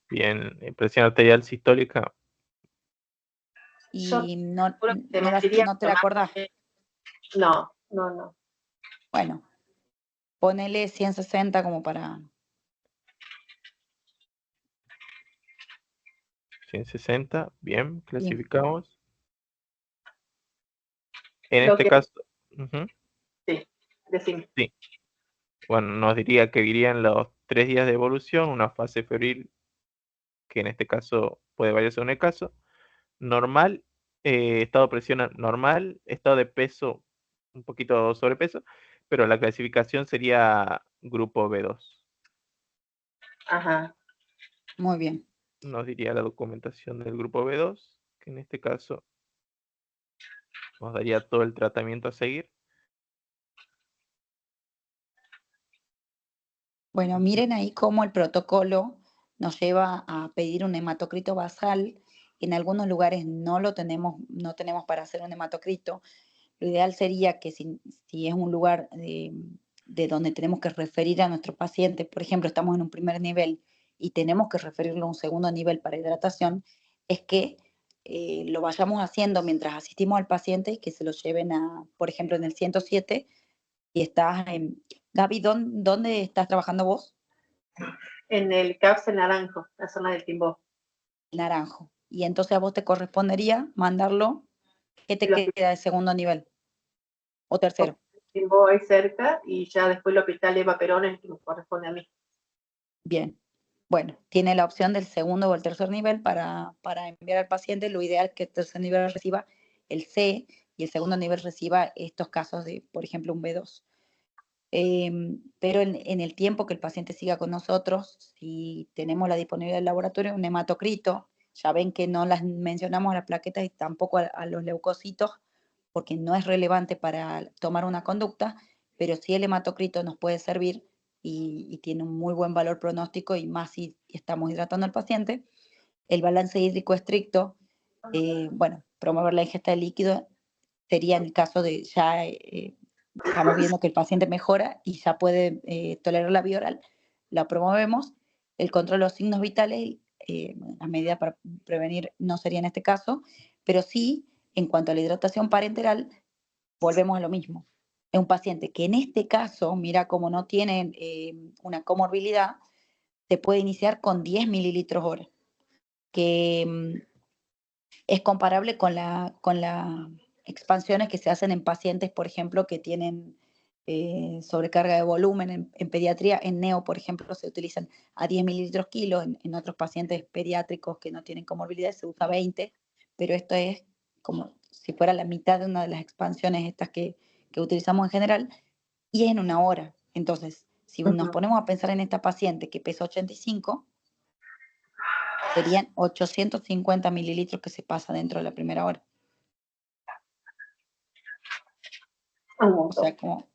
Bien, presión arterial sistólica. Y no te la acordás. No. Bueno, ponele 160 como para... 160, bien, clasificamos. En Lo este que... caso... Sí, decime. Sí. Bueno, nos diría que irían los 3 días de evolución, una fase febril, que en este caso puede variar según el caso. Normal, estado de presión normal, estado de peso, un poquito sobrepeso, pero la clasificación sería grupo B2. Ajá. Muy bien. Nos diría la documentación del grupo B2, que en este caso nos daría todo el tratamiento a seguir. Bueno, miren ahí cómo el protocolo nos lleva a pedir un hematocrito basal. En algunos lugares no tenemos para hacer un hematocrito. Lo ideal sería que si es un lugar de donde tenemos que referir a nuestro paciente, por ejemplo, estamos en un primer nivel y tenemos que referirlo a un segundo nivel para hidratación, es que lo vayamos haciendo mientras asistimos al paciente y que se lo lleven a, por ejemplo, en el 107 y estás en... Gaby, ¿dónde estás trabajando vos? En el CAPS en Naranjo, la zona del Timbó. Naranjo. Y entonces a vos te correspondería mandarlo, ¿qué te El queda de segundo nivel? ¿O tercero? Timbó ahí cerca y ya después el hospital Eva Perón es el que me corresponde a mí. Bien. Bueno, tiene la opción del segundo o el tercer nivel para enviar al paciente. Lo ideal es que el tercer nivel reciba el C y el segundo nivel reciba estos casos de, por ejemplo, un B2. Pero en el tiempo que el paciente siga con nosotros, si tenemos la disponibilidad del laboratorio, un hematocrito, ya ven que no las mencionamos a las plaquetas y tampoco a los leucocitos, porque no es relevante para tomar una conducta, pero sí el hematocrito nos puede servir y tiene un muy buen valor pronóstico, y más si estamos hidratando al paciente. El balance hídrico estricto, bueno, promover la ingesta de líquido sería en el caso de ya estamos viendo que el paciente mejora y ya puede tolerar la vía oral, la promovemos. El control de los signos vitales, a medida para prevenir no sería en este caso, pero sí, en cuanto a la hidratación parenteral, volvemos a lo mismo. Es un paciente que en este caso, mira, como no tiene una comorbilidad, se puede iniciar con 10 mililitros hora, que es comparable con la expansiones que se hacen en pacientes, por ejemplo, que tienen sobrecarga de volumen en pediatría. En neo, por ejemplo, se utilizan a 10 mililitros kilo, en otros pacientes pediátricos que no tienen comorbilidades se usa 20, pero esto es como si fuera la mitad de una de las expansiones estas que utilizamos en general, y es en una hora. Entonces, si nos ponemos a pensar en esta paciente que pesa 85, serían 850 mililitros que se pasa dentro de la primera hora. O sea, como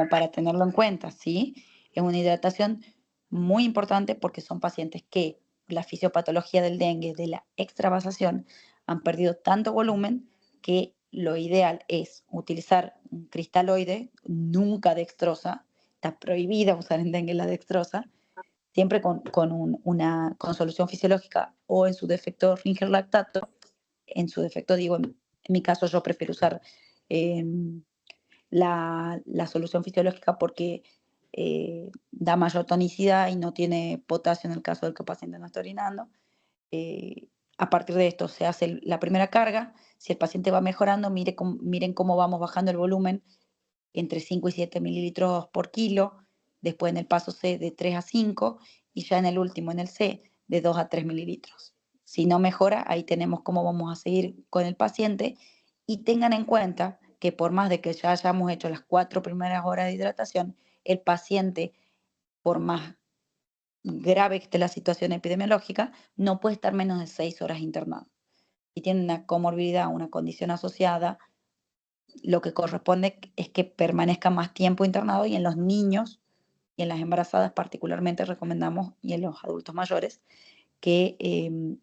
para tenerlo en cuenta, ¿sí? Es una hidratación muy importante porque son pacientes que la fisiopatología del dengue, de la extravasación, han perdido tanto volumen que lo ideal es utilizar un cristaloide, nunca dextrosa. Está prohibida usar en dengue la dextrosa, siempre con solución fisiológica o en su defecto Ringer lactato. En su defecto, digo, en mi caso yo prefiero usar la solución fisiológica porque da mayor tonicidad y no tiene potasio en el caso del que el paciente no está orinando. A partir de esto se hace la primera carga. Si el paciente va mejorando, miren cómo vamos bajando el volumen entre 5 y 7 mililitros por kilo. Después en el paso C de 3 a 5 y ya en el último, en el C, de 2 a 3 mililitros. Si no mejora, ahí tenemos cómo vamos a seguir con el paciente, y tengan en cuenta que por más de que ya hayamos hecho las 4 primeras horas de hidratación, el paciente, por más grave que esté la situación epidemiológica, no puede estar menos de 6 horas internado. Si tiene una comorbilidad, una condición asociada, lo que corresponde es que permanezca más tiempo internado, y en los niños y en las embarazadas particularmente recomendamos, y en los adultos mayores, que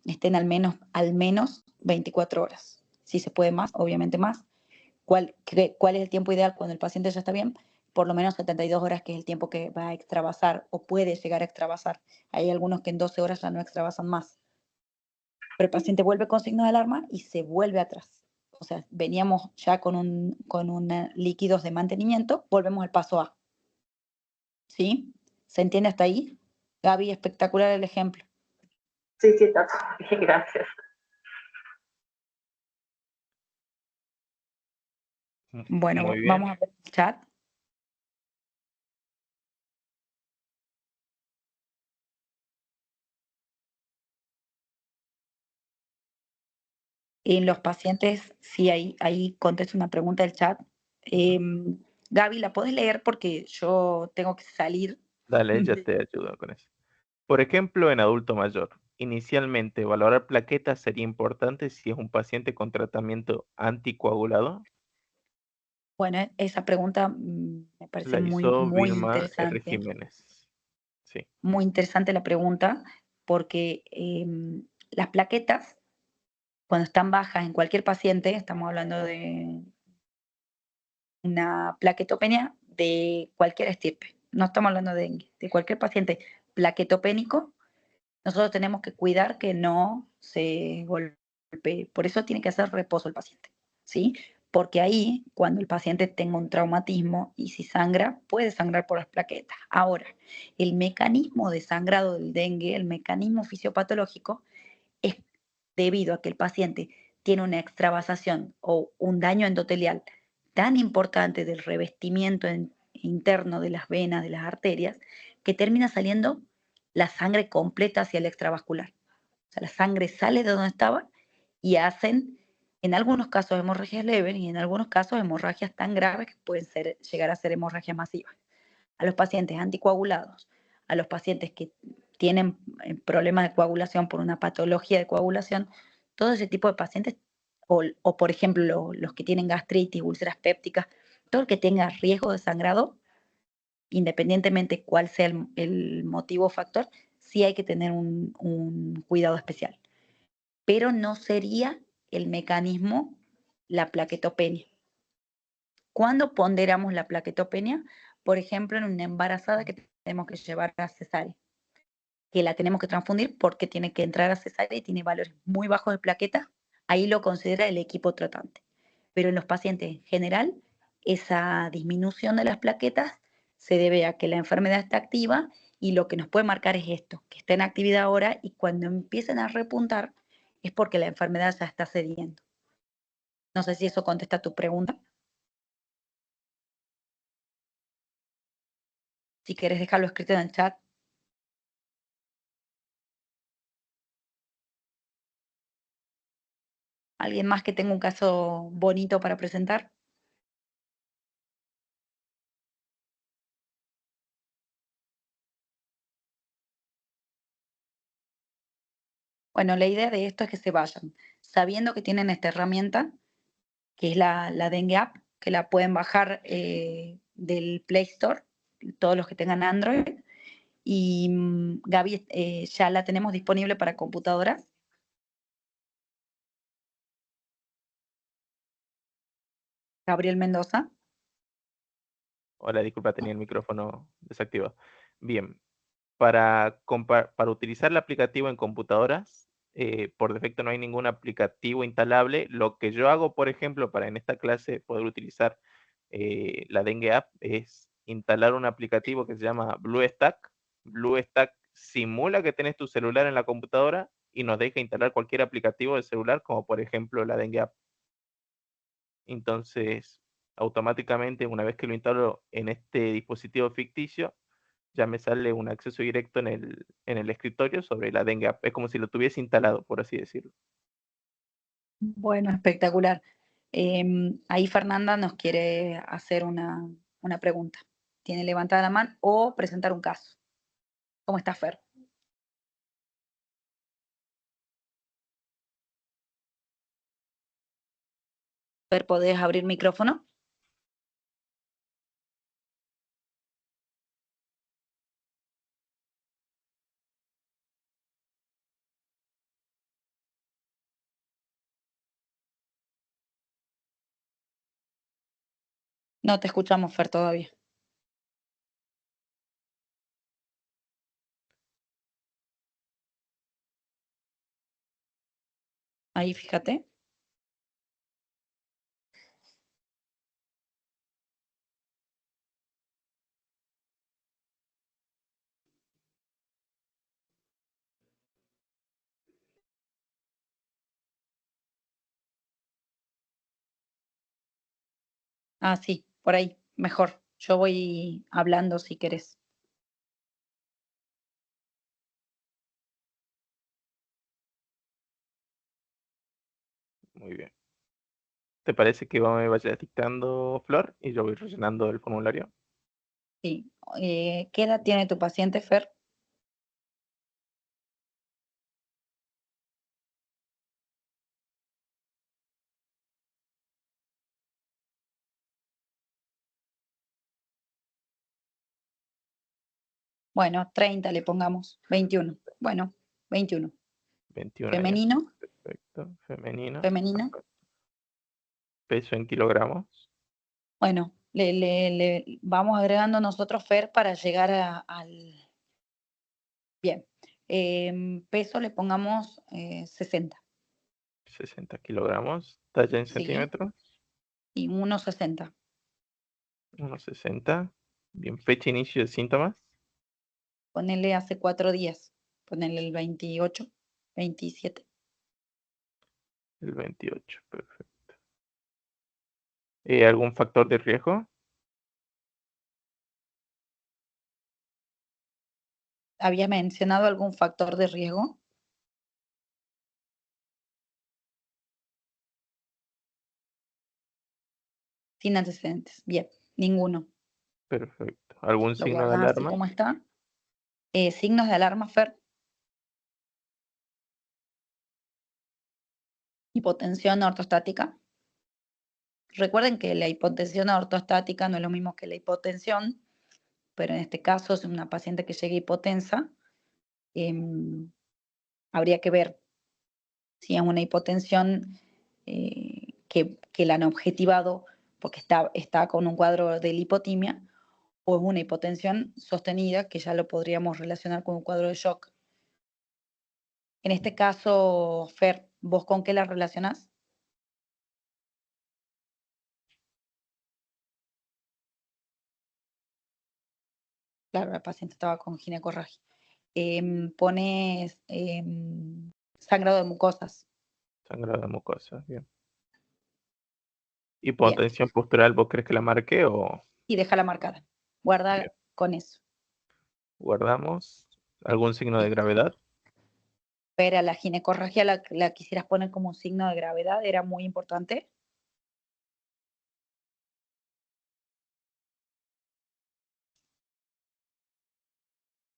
estén al menos 24 horas. Si se puede más, obviamente más. ¿Cuál es el tiempo ideal cuando el paciente ya está bien? Por lo menos 72 horas, que es el tiempo que va a extravasar o puede llegar a extravasar. Hay algunos que en 12 horas ya no extravasan más. Pero el paciente vuelve con signos de alarma y se vuelve atrás. O sea, veníamos ya con líquidos de mantenimiento, volvemos al paso A. ¿Sí? ¿Se entiende hasta ahí? Gaby, espectacular el ejemplo. Sí, está todo bien, gracias. Bueno, Muy bien. vamos a ver el chat. En los pacientes, sí, ahí contesto una pregunta del chat. Gaby, ¿la podés leer? Porque yo tengo que salir. Dale, ya te ayudo con eso. Por ejemplo, en adulto mayor, inicialmente valorar plaquetas sería importante si es un paciente con tratamiento anticoagulado. Bueno, esa pregunta me parece La muy, hizo muy Vilma R. interesante. Jiménez. Sí. Muy interesante la pregunta, porque las plaquetas, cuando están bajas en cualquier paciente, estamos hablando de una plaquetopenia de cualquier estirpe, no estamos hablando de cualquier paciente plaquetopénico, nosotros tenemos que cuidar que no se golpee Por eso tiene que hacer reposo el paciente, ¿sí? Porque ahí, cuando el paciente tenga un traumatismo y si sangra, puede sangrar por las plaquetas. Ahora, el mecanismo de sangrado del dengue, el mecanismo fisiopatológico, es debido a que el paciente tiene una extravasación o un daño endotelial tan importante del revestimiento interno de las venas, de las arterias, que termina saliendo la sangre completa hacia el extravascular. O sea, la sangre sale de donde estaba y hacen, en algunos casos, hemorragias leves y en algunos casos hemorragias tan graves que pueden llegar a ser hemorragias masivas. A los pacientes anticoagulados, a los pacientes que tienen problemas de coagulación por una patología de coagulación, todo ese tipo de pacientes, o por ejemplo los que tienen gastritis, úlceras pépticas, todo el que tenga riesgo de sangrado, independientemente cuál sea el motivo o factor, sí hay que tener un cuidado especial. Pero no sería el mecanismo la plaquetopenia. ¿Cuándo ponderamos la plaquetopenia? Por ejemplo, en una embarazada que tenemos que llevar a cesárea, que la tenemos que transfundir porque tiene que entrar a cesárea y tiene valores muy bajos de plaquetas, ahí lo considera el equipo tratante. Pero en los pacientes en general, esa disminución de las plaquetas se debe a que la enfermedad está activa y lo que nos puede marcar es esto, que está en actividad ahora y cuando empiecen a repuntar es porque la enfermedad ya está cediendo. No sé si eso contesta tu pregunta. Si quieres dejarlo escrito en el chat. ¿Alguien más que tenga un caso bonito para presentar? Bueno, la idea de esto es que se vayan, sabiendo que tienen esta herramienta, que es la Dengue App, que la pueden bajar del Play Store, todos los que tengan Android. Y Gaby, ya la tenemos disponible para computadoras. Gabriel Mendoza. Hola, disculpa, tenía el micrófono desactivado. Bien, para utilizar el aplicativo en computadoras, por defecto no hay ningún aplicativo instalable. Lo que yo hago, por ejemplo, para en esta clase poder utilizar la Dengue App es instalar un aplicativo que se llama BlueStack. BlueStack simula que tenés tu celular en la computadora y nos deja instalar cualquier aplicativo de celular, como por ejemplo la Dengue App. Entonces, automáticamente, una vez que lo instalo en este dispositivo ficticio, ya me sale un acceso directo en el escritorio sobre la Dengue App. Es como si lo tuviese instalado, por así decirlo. Bueno, espectacular. Ahí Fernanda nos quiere hacer una pregunta. Tiene levantada la mano o presentar un caso. ¿Cómo está, Fer? Fer, ¿podés abrir micrófono? No te escuchamos, Fer, todavía. Ahí, fíjate. Ah, sí, por ahí, mejor. Yo voy hablando si querés. Muy bien. ¿Te parece que me vaya dictando, Flor, y yo voy rellenando el formulario? Sí. ¿Qué edad tiene tu paciente, Fer? Bueno, 30 le pongamos. 21. Bueno, 21. 21 años. Femenino. Perfecto. Femenino. Femenino. Perfecto. Peso en kilogramos. Bueno, le vamos agregando nosotros, Fer, para llegar al... Bien. Peso le pongamos 60. 60 kilogramos. Talla en Sí. centímetros. Y 1,60. 1,60. Bien, fecha de inicio de síntomas. Ponele hace 4 días. Ponele el 28, 27. El 28, perfecto. ¿Algún factor de riesgo? ¿Había mencionado algún factor de riesgo? Sin antecedentes. Bien, ninguno. Perfecto. ¿Algún Lo signo de guardas así alarma? como está. Signos de alarma, Fer. Hipotensión ortostática. Recuerden que la hipotensión ortostática no es lo mismo que la hipotensión, pero en este caso es una paciente que llega hipotensa. Habría que ver si es una hipotensión que la han objetivado porque está con un cuadro de lipotimia, o es una hipotensión sostenida que ya lo podríamos relacionar con un cuadro de shock. En este caso, Fer, ¿vos con qué la relacionás? Claro, la paciente estaba con ginecorragia. Pones sangrado de mucosas. Sangrado de mucosa, bien. Bien, ¿Hipotensión postural, vos crees que la marqué o y déjala marcada. Guarda bien? con eso. Guardamos. ¿Algún signo de Bien. gravedad? Pero la ginecorragia la quisieras poner como un signo de gravedad, era muy importante.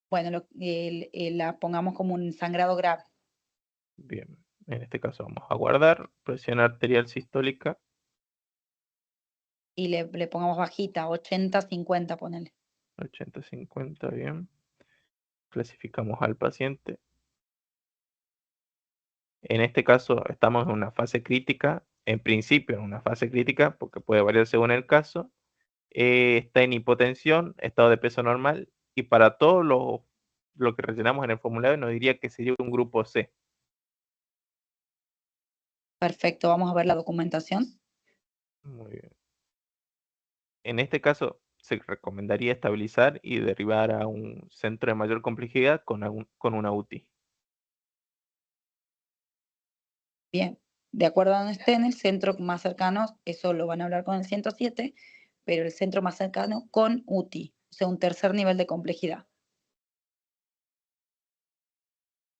Bueno, la pongamos como un sangrado grave. Bien. En este caso vamos a guardar. Presión arterial sistólica. Y le pongamos bajita, 80-50, ponele. 80-50, bien. Clasificamos al paciente. En este caso estamos en una fase crítica, en principio en una fase crítica, porque puede variar según el caso. Está en hipotensión, estado de peso normal, y para todo lo que rellenamos en el formulario nos diría que sería un grupo C. Perfecto, vamos a ver la documentación. Muy bien. En este caso se recomendaría estabilizar y derivar a un centro de mayor complejidad con una UTI. Bien, de acuerdo a donde esté en el centro más cercano, eso lo van a hablar con el 107, pero el centro más cercano con UTI, o sea, un tercer nivel de complejidad.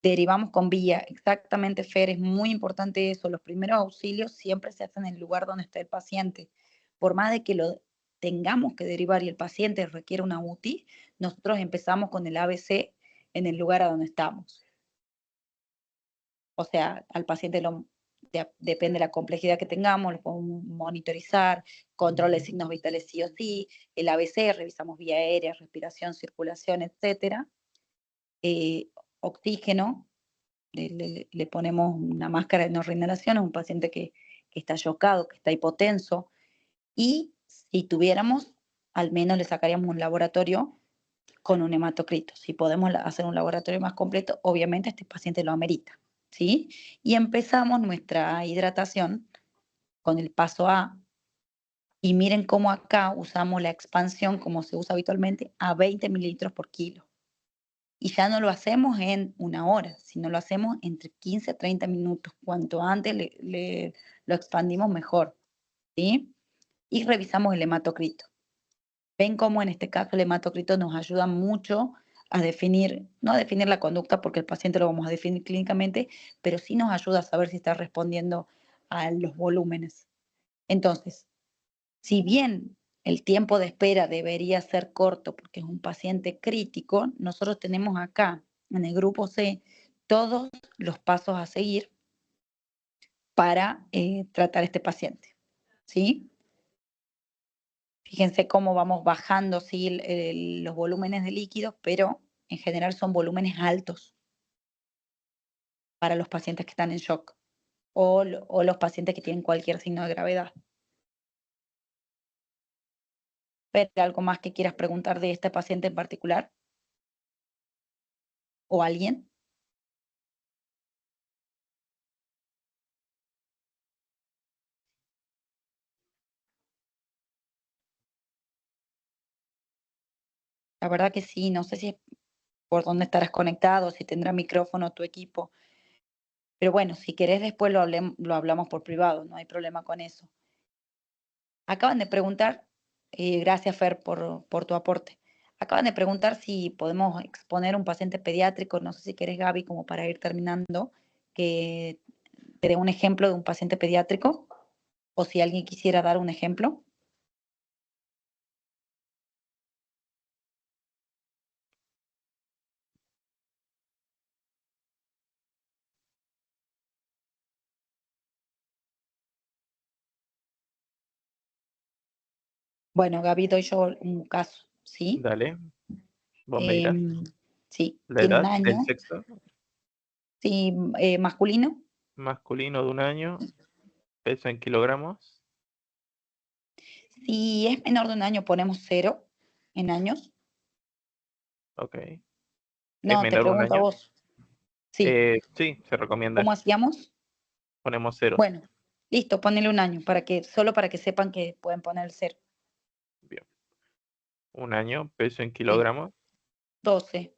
Derivamos con vía, exactamente, Fer, es muy importante eso. Los primeros auxilios siempre se hacen en el lugar donde está el paciente. Por más de que lo tengamos que derivar y el paciente requiere una UTI, nosotros empezamos con el ABC en el lugar a donde estamos. O sea, al paciente depende de la complejidad que tengamos, lo podemos monitorizar, control de signos vitales sí o sí, el ABC, revisamos vía aérea, respiración, circulación, etcétera. Oxígeno, le ponemos una máscara de no reinhalación a un paciente que está chocado, que está hipotenso, y si tuviéramos, al menos le sacaríamos un laboratorio con un hematocrito. Si podemos hacer un laboratorio más completo, obviamente este paciente lo amerita, ¿sí? Y empezamos nuestra hidratación con el paso A, y miren cómo acá usamos la expansión, como se usa habitualmente, a 20 mililitros por kilo. Y ya no lo hacemos en 1 hora, sino lo hacemos entre 15 a 30 minutos. Cuanto antes lo expandimos, mejor, ¿sí? Y revisamos el hematocrito. Ven cómo en este caso el hematocrito nos ayuda mucho a definir, no a definir la conducta porque el paciente lo vamos a definir clínicamente, pero sí nos ayuda a saber si está respondiendo a los volúmenes. Entonces, si bien el tiempo de espera debería ser corto porque es un paciente crítico, nosotros tenemos acá en el grupo C todos los pasos a seguir para tratar a este paciente, ¿sí? Fíjense cómo vamos bajando, ¿sí? Los volúmenes de líquidos, pero en general son volúmenes altos para los pacientes que están en shock o los pacientes que tienen cualquier signo de gravedad. ¿Pero algo más que quieras preguntar de este paciente en particular? ¿O alguien? La verdad que sí, no sé si es por dónde estarás conectado, si tendrá micrófono tu equipo. Pero bueno, si querés después lo hablamos por privado, no hay problema con eso. Acaban de preguntar, gracias Fer por tu aporte. Acaban de preguntar si podemos exponer un paciente pediátrico, no sé si querés Gaby, como para ir terminando, que te dé un ejemplo de un paciente pediátrico, o si alguien quisiera dar un ejemplo. Bueno, Gaby, doy yo un caso, ¿sí? Dale, vos me dirás. Sí, La tiene un edad, el año, sexo, sí, masculino. masculino de 1 año, peso en kilogramos. Si es menor de un año, ponemos 0 en años. Ok. ¿Es No, te menor de un pregunto a año? vos. Sí, Sí, se recomienda. ¿cómo hacíamos? Ponemos 0. Bueno, listo, ponele un año, solo para que sepan que pueden poner el 0. Bien. 1 año, peso en Sí, kilogramos. 12,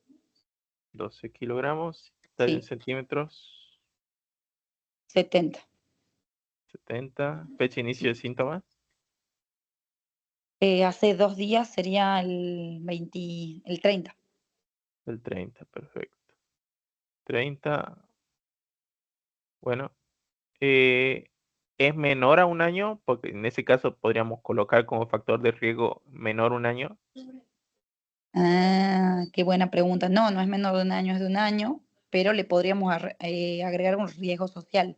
12 kilogramos. Talla en sí, centímetros. 70. 70. Fecha de inicio de síntomas. Hace 2 días sería el 30. El 30, perfecto. 30. Bueno. ¿Es menor a 1 año? Porque en ese caso podríamos colocar como factor de riesgo menor 1 año. Ah, qué buena pregunta. No, no es menor de un año, es de un año, pero le podríamos agregar un riesgo social.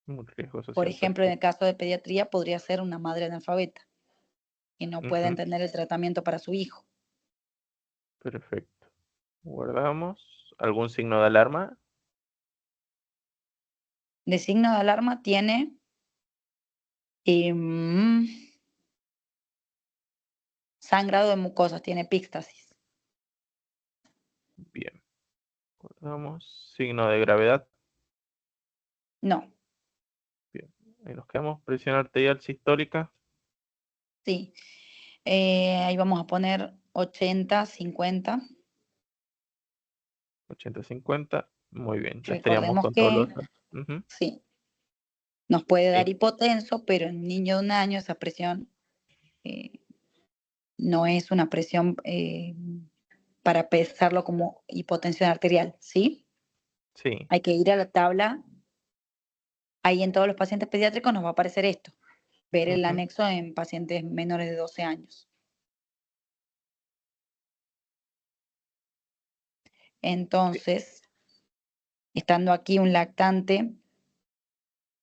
Un riesgo Por social, ejemplo, en el perfecto. caso de pediatría podría ser una madre analfabeta que no puede Ujú, entender el tratamiento para su hijo. perfecto. Guardamos. ¿Algún signo de alarma? De signo de alarma tiene em, sangrado de mucosas, tiene epíxtasis. Bien. Guardamos. Signo de gravedad. No, Bien. Ahí nos quedamos. Presión arterial sistólica. sí. Ahí vamos a poner 80, 50. 80-50. Muy bien. Ya estaríamos Recordemos con todos que los datos. Ujú, sí, nos puede sí, dar hipotenso, pero en un niño de un año esa presión eh, no es una presión para pesarlo como hipotensión arterial, ¿sí? sí. Hay que ir a la tabla. Ahí en todos los pacientes pediátricos nos va a aparecer esto, ver el Ujú, anexo en pacientes menores de 12 años. bien, Entonces, estando aquí un lactante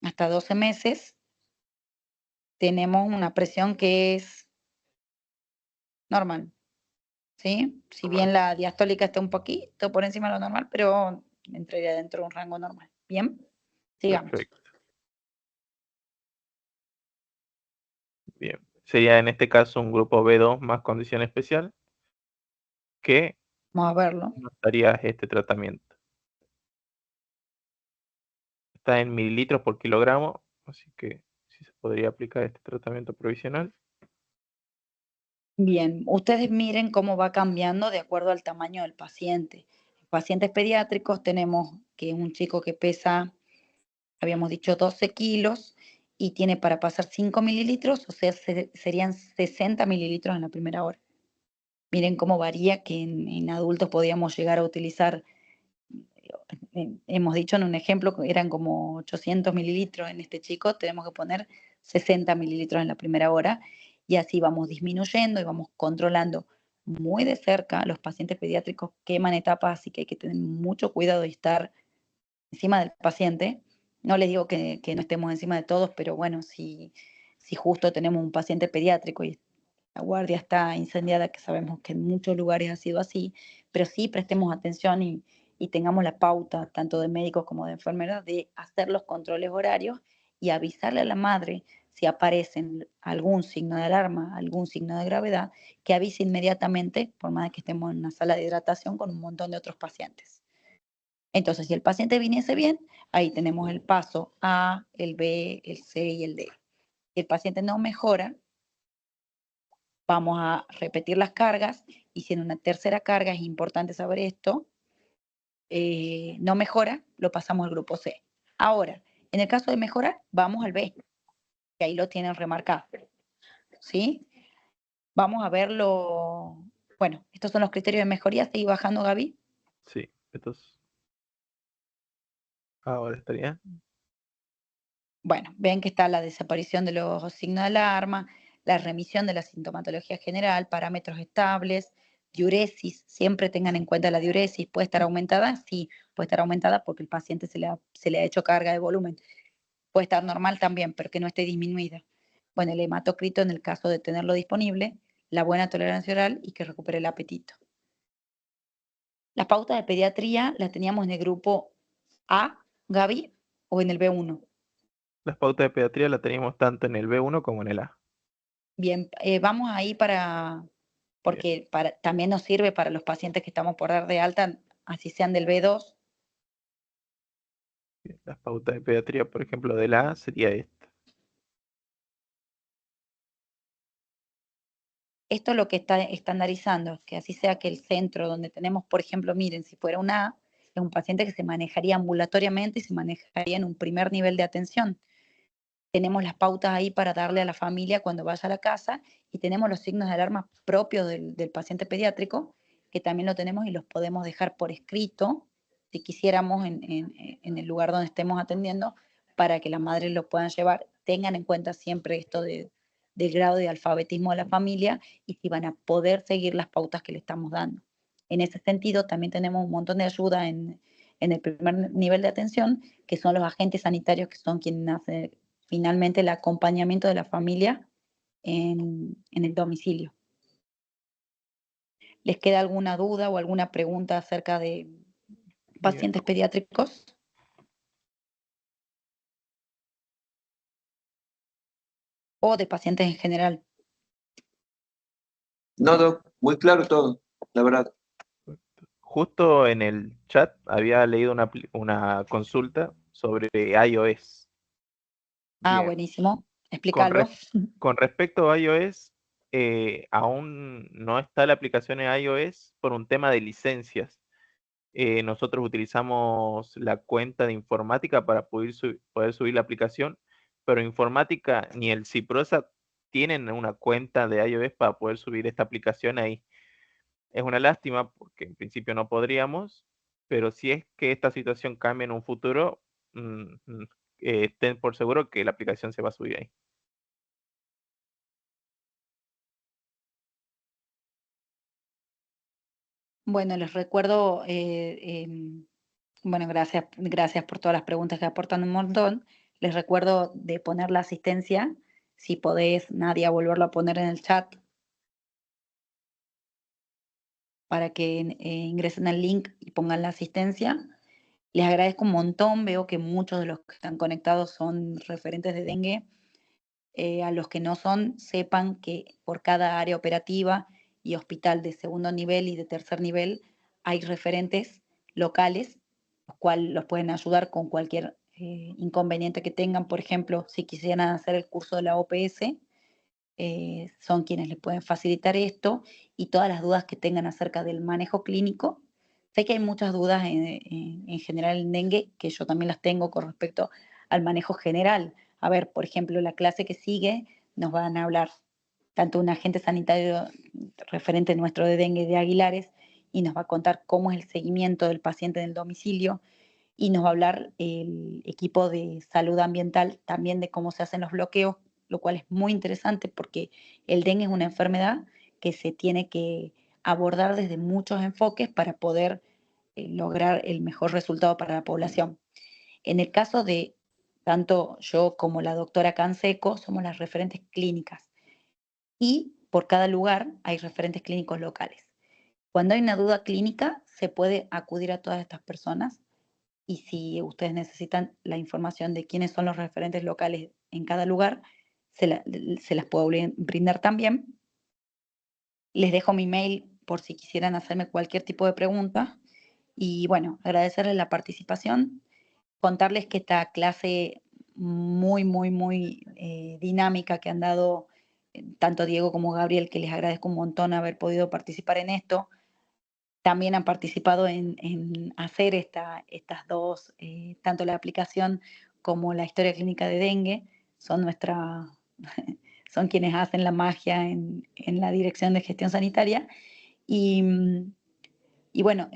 hasta 12 meses, tenemos una presión que es normal, ¿sí? Si normal. bien la diastólica está un poquito por encima de lo normal, pero entraría dentro de un rango normal. Bien, sigamos. Perfecto. Bien. Sería en este caso un grupo B2 más condición especial que Vamos a verlo. nos daría este tratamiento. Está en mililitros por kilogramo, así que sí se podría aplicar este tratamiento provisional. Bien, ustedes miren cómo va cambiando de acuerdo al tamaño del paciente. En pacientes pediátricos tenemos que un chico que pesa, habíamos dicho 12 kilos y tiene para pasar 5 mililitros, o sea, serían 60 mililitros en la primera hora. Miren cómo varía que en adultos podíamos llegar a utilizar, hemos dicho en un ejemplo que eran como 800 mililitros en este chico, tenemos que poner 60 mililitros en la primera hora y así vamos disminuyendo y vamos controlando muy de cerca. Los pacientes pediátricos queman etapas, así que hay que tener mucho cuidado y estar encima del paciente. No les digo que no estemos encima de todos, pero bueno, si justo tenemos un paciente pediátrico y la guardia está incendiada, que sabemos que en muchos lugares ha sido así, pero sí prestemos atención y tengamos la pauta, tanto de médicos como de enfermeras, de hacer los controles horarios y avisarle a la madre si aparecen algún signo de alarma, algún signo de gravedad, que avise inmediatamente, por más que estemos en una sala de hidratación con un montón de otros pacientes. Entonces, si el paciente viniese bien, ahí tenemos el paso A, el B, el C y el D. Si el paciente no mejora, vamos a repetir las cargas, y si en una tercera carga, es importante saber esto, no mejora, lo pasamos al grupo C. Ahora, en el caso de mejora, vamos al B, que ahí lo tienen remarcado, ¿sí? Vamos a verlo. Bueno, estos son los criterios de mejoría. ¿Sigue bajando, Gaby? Sí, estos. Ahora estaría. Bueno, ven que está la desaparición de los signos de alarma, la remisión de la sintomatología general, parámetros estables, diuresis. Siempre tengan en cuenta la diuresis. ¿Puede estar aumentada? Sí, puede estar aumentada porque el paciente se le ha hecho carga de volumen. Puede estar normal también, pero que no esté disminuida. Bueno, el hematocrito en el caso de tenerlo disponible, la buena tolerancia oral y que recupere el apetito. Las pautas de pediatría las teníamos en el grupo A, Gaby, o en el B1. Las pautas de pediatría las teníamos tanto en el B1 como en el A. Bien, vamos ahí porque también nos sirve para los pacientes que estamos por dar de alta, así sean del B2. Bien, las pautas de pediatría, por ejemplo, del A sería esta. Esto es lo que está estandarizando, que así sea que el centro donde tenemos, por ejemplo, miren, si fuera un A, es un paciente que se manejaría ambulatoriamente y se manejaría en un primer nivel de atención. Tenemos las pautas ahí para darle a la familia cuando vaya a la casa, y tenemos los signos de alarma propios del paciente pediátrico, que también lo tenemos y los podemos dejar por escrito, si quisiéramos, en el lugar donde estemos atendiendo, para que las madres lo puedan llevar. Tengan en cuenta siempre esto del grado de alfabetismo de la familia y si van a poder seguir las pautas que le estamos dando. En ese sentido, también tenemos un montón de ayuda en el primer nivel de atención, que son los agentes sanitarios, que son quienes hacen finalmente el acompañamiento de la familia en el domicilio. ¿Les queda alguna duda o alguna pregunta acerca de pacientes pediátricos? ¿O de pacientes en general? No, Doc, muy claro todo, la verdad. Justo en el chat había leído una consulta sobre iOS. Ah, Bien, buenísimo. con, Explícalo. con respecto a iOS, aún no está la aplicación en iOS por un tema de licencias. Nosotros utilizamos la cuenta de informática para poder subir la aplicación, pero informática ni el Ciprosa tienen una cuenta de iOS para poder subir esta aplicación ahí. Es una lástima porque en principio no podríamos, pero si es que esta situación cambia en un futuro, estén por seguro que la aplicación se va a subir ahí. Bueno, les recuerdo, bueno, gracias por todas las preguntas que aportan un montón. Les recuerdo de poner la asistencia, si podés, Nadia, volverlo a poner en el chat para que ingresen al link y pongan la asistencia. Les agradezco un montón, veo que muchos de los que están conectados son referentes de dengue. A los que no son, sepan que por cada área operativa y hospital de segundo nivel y de tercer nivel hay referentes locales, los cuales los pueden ayudar con cualquier inconveniente que tengan. Por ejemplo, si quisieran hacer el curso de la OPS, son quienes les pueden facilitar esto, y todas las dudas que tengan acerca del manejo clínico. Sé que hay muchas dudas en general en dengue, que yo también las tengo con respecto al manejo general. A ver, por ejemplo, la clase que sigue nos van a hablar tanto un agente sanitario referente nuestro de dengue de Aguilares, y nos va a contar cómo es el seguimiento del paciente en el domicilio, y nos va a hablar el equipo de salud ambiental también de cómo se hacen los bloqueos, lo cual es muy interesante porque el dengue es una enfermedad que se tiene que abordar desde muchos enfoques para poder lograr el mejor resultado para la población. En el caso de tanto yo como la doctora Canseco, somos las referentes clínicas, y por cada lugar hay referentes clínicos locales. Cuando hay una duda clínica, se puede acudir a todas estas personas, y si ustedes necesitan la información de quiénes son los referentes locales en cada lugar, se las puedo brindar también. Les dejo mi mail por si quisieran hacerme cualquier tipo de pregunta. Y bueno, agradecerles la participación, contarles que esta clase muy dinámica que han dado tanto Diego como Gabriel, que les agradezco un montón haber podido participar en esto, también han participado en hacer estas dos, tanto la aplicación como la historia clínica de dengue, son son quienes hacen la magia en la Dirección de Gestión Sanitaria. Y bueno,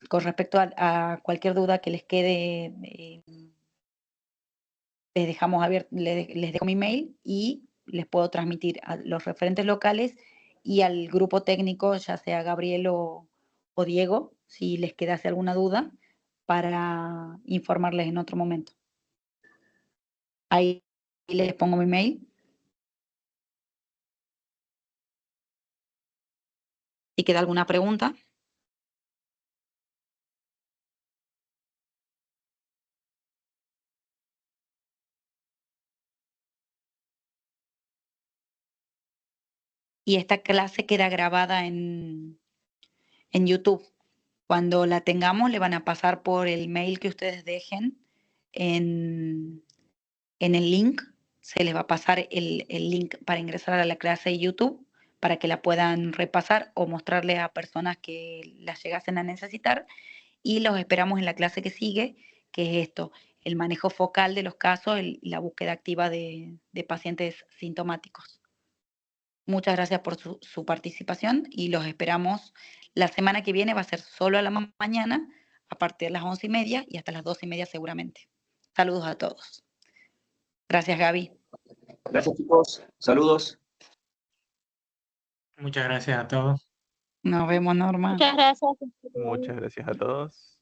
con respecto a cualquier duda que les quede, les dejamos abierto, les dejo mi mail y les puedo transmitir a los referentes locales y al grupo técnico, ya sea Gabriel o Diego, si les quedase alguna duda, para informarles en otro momento. Ahí les pongo mi mail. Si queda alguna pregunta. Y esta clase queda grabada en YouTube. Cuando la tengamos, le van a pasar por el mail que ustedes dejen en el link. Se les va a pasar el link para ingresar a la clase de YouTube para que la puedan repasar o mostrarle a personas que las llegasen a necesitar. Y los esperamos en la clase que sigue, que es esto, el manejo focal de los casos y la búsqueda activa de pacientes sintomáticos. Muchas gracias por su participación y los esperamos la semana que viene. Va a ser solo a la mañana, a partir de las 11:30 y hasta las 12:30 seguramente. Saludos a todos. Gracias, Gaby. Gracias, chicos. Saludos. Muchas gracias a todos. Nos vemos, Norma. Muchas gracias. Muchas gracias a todos.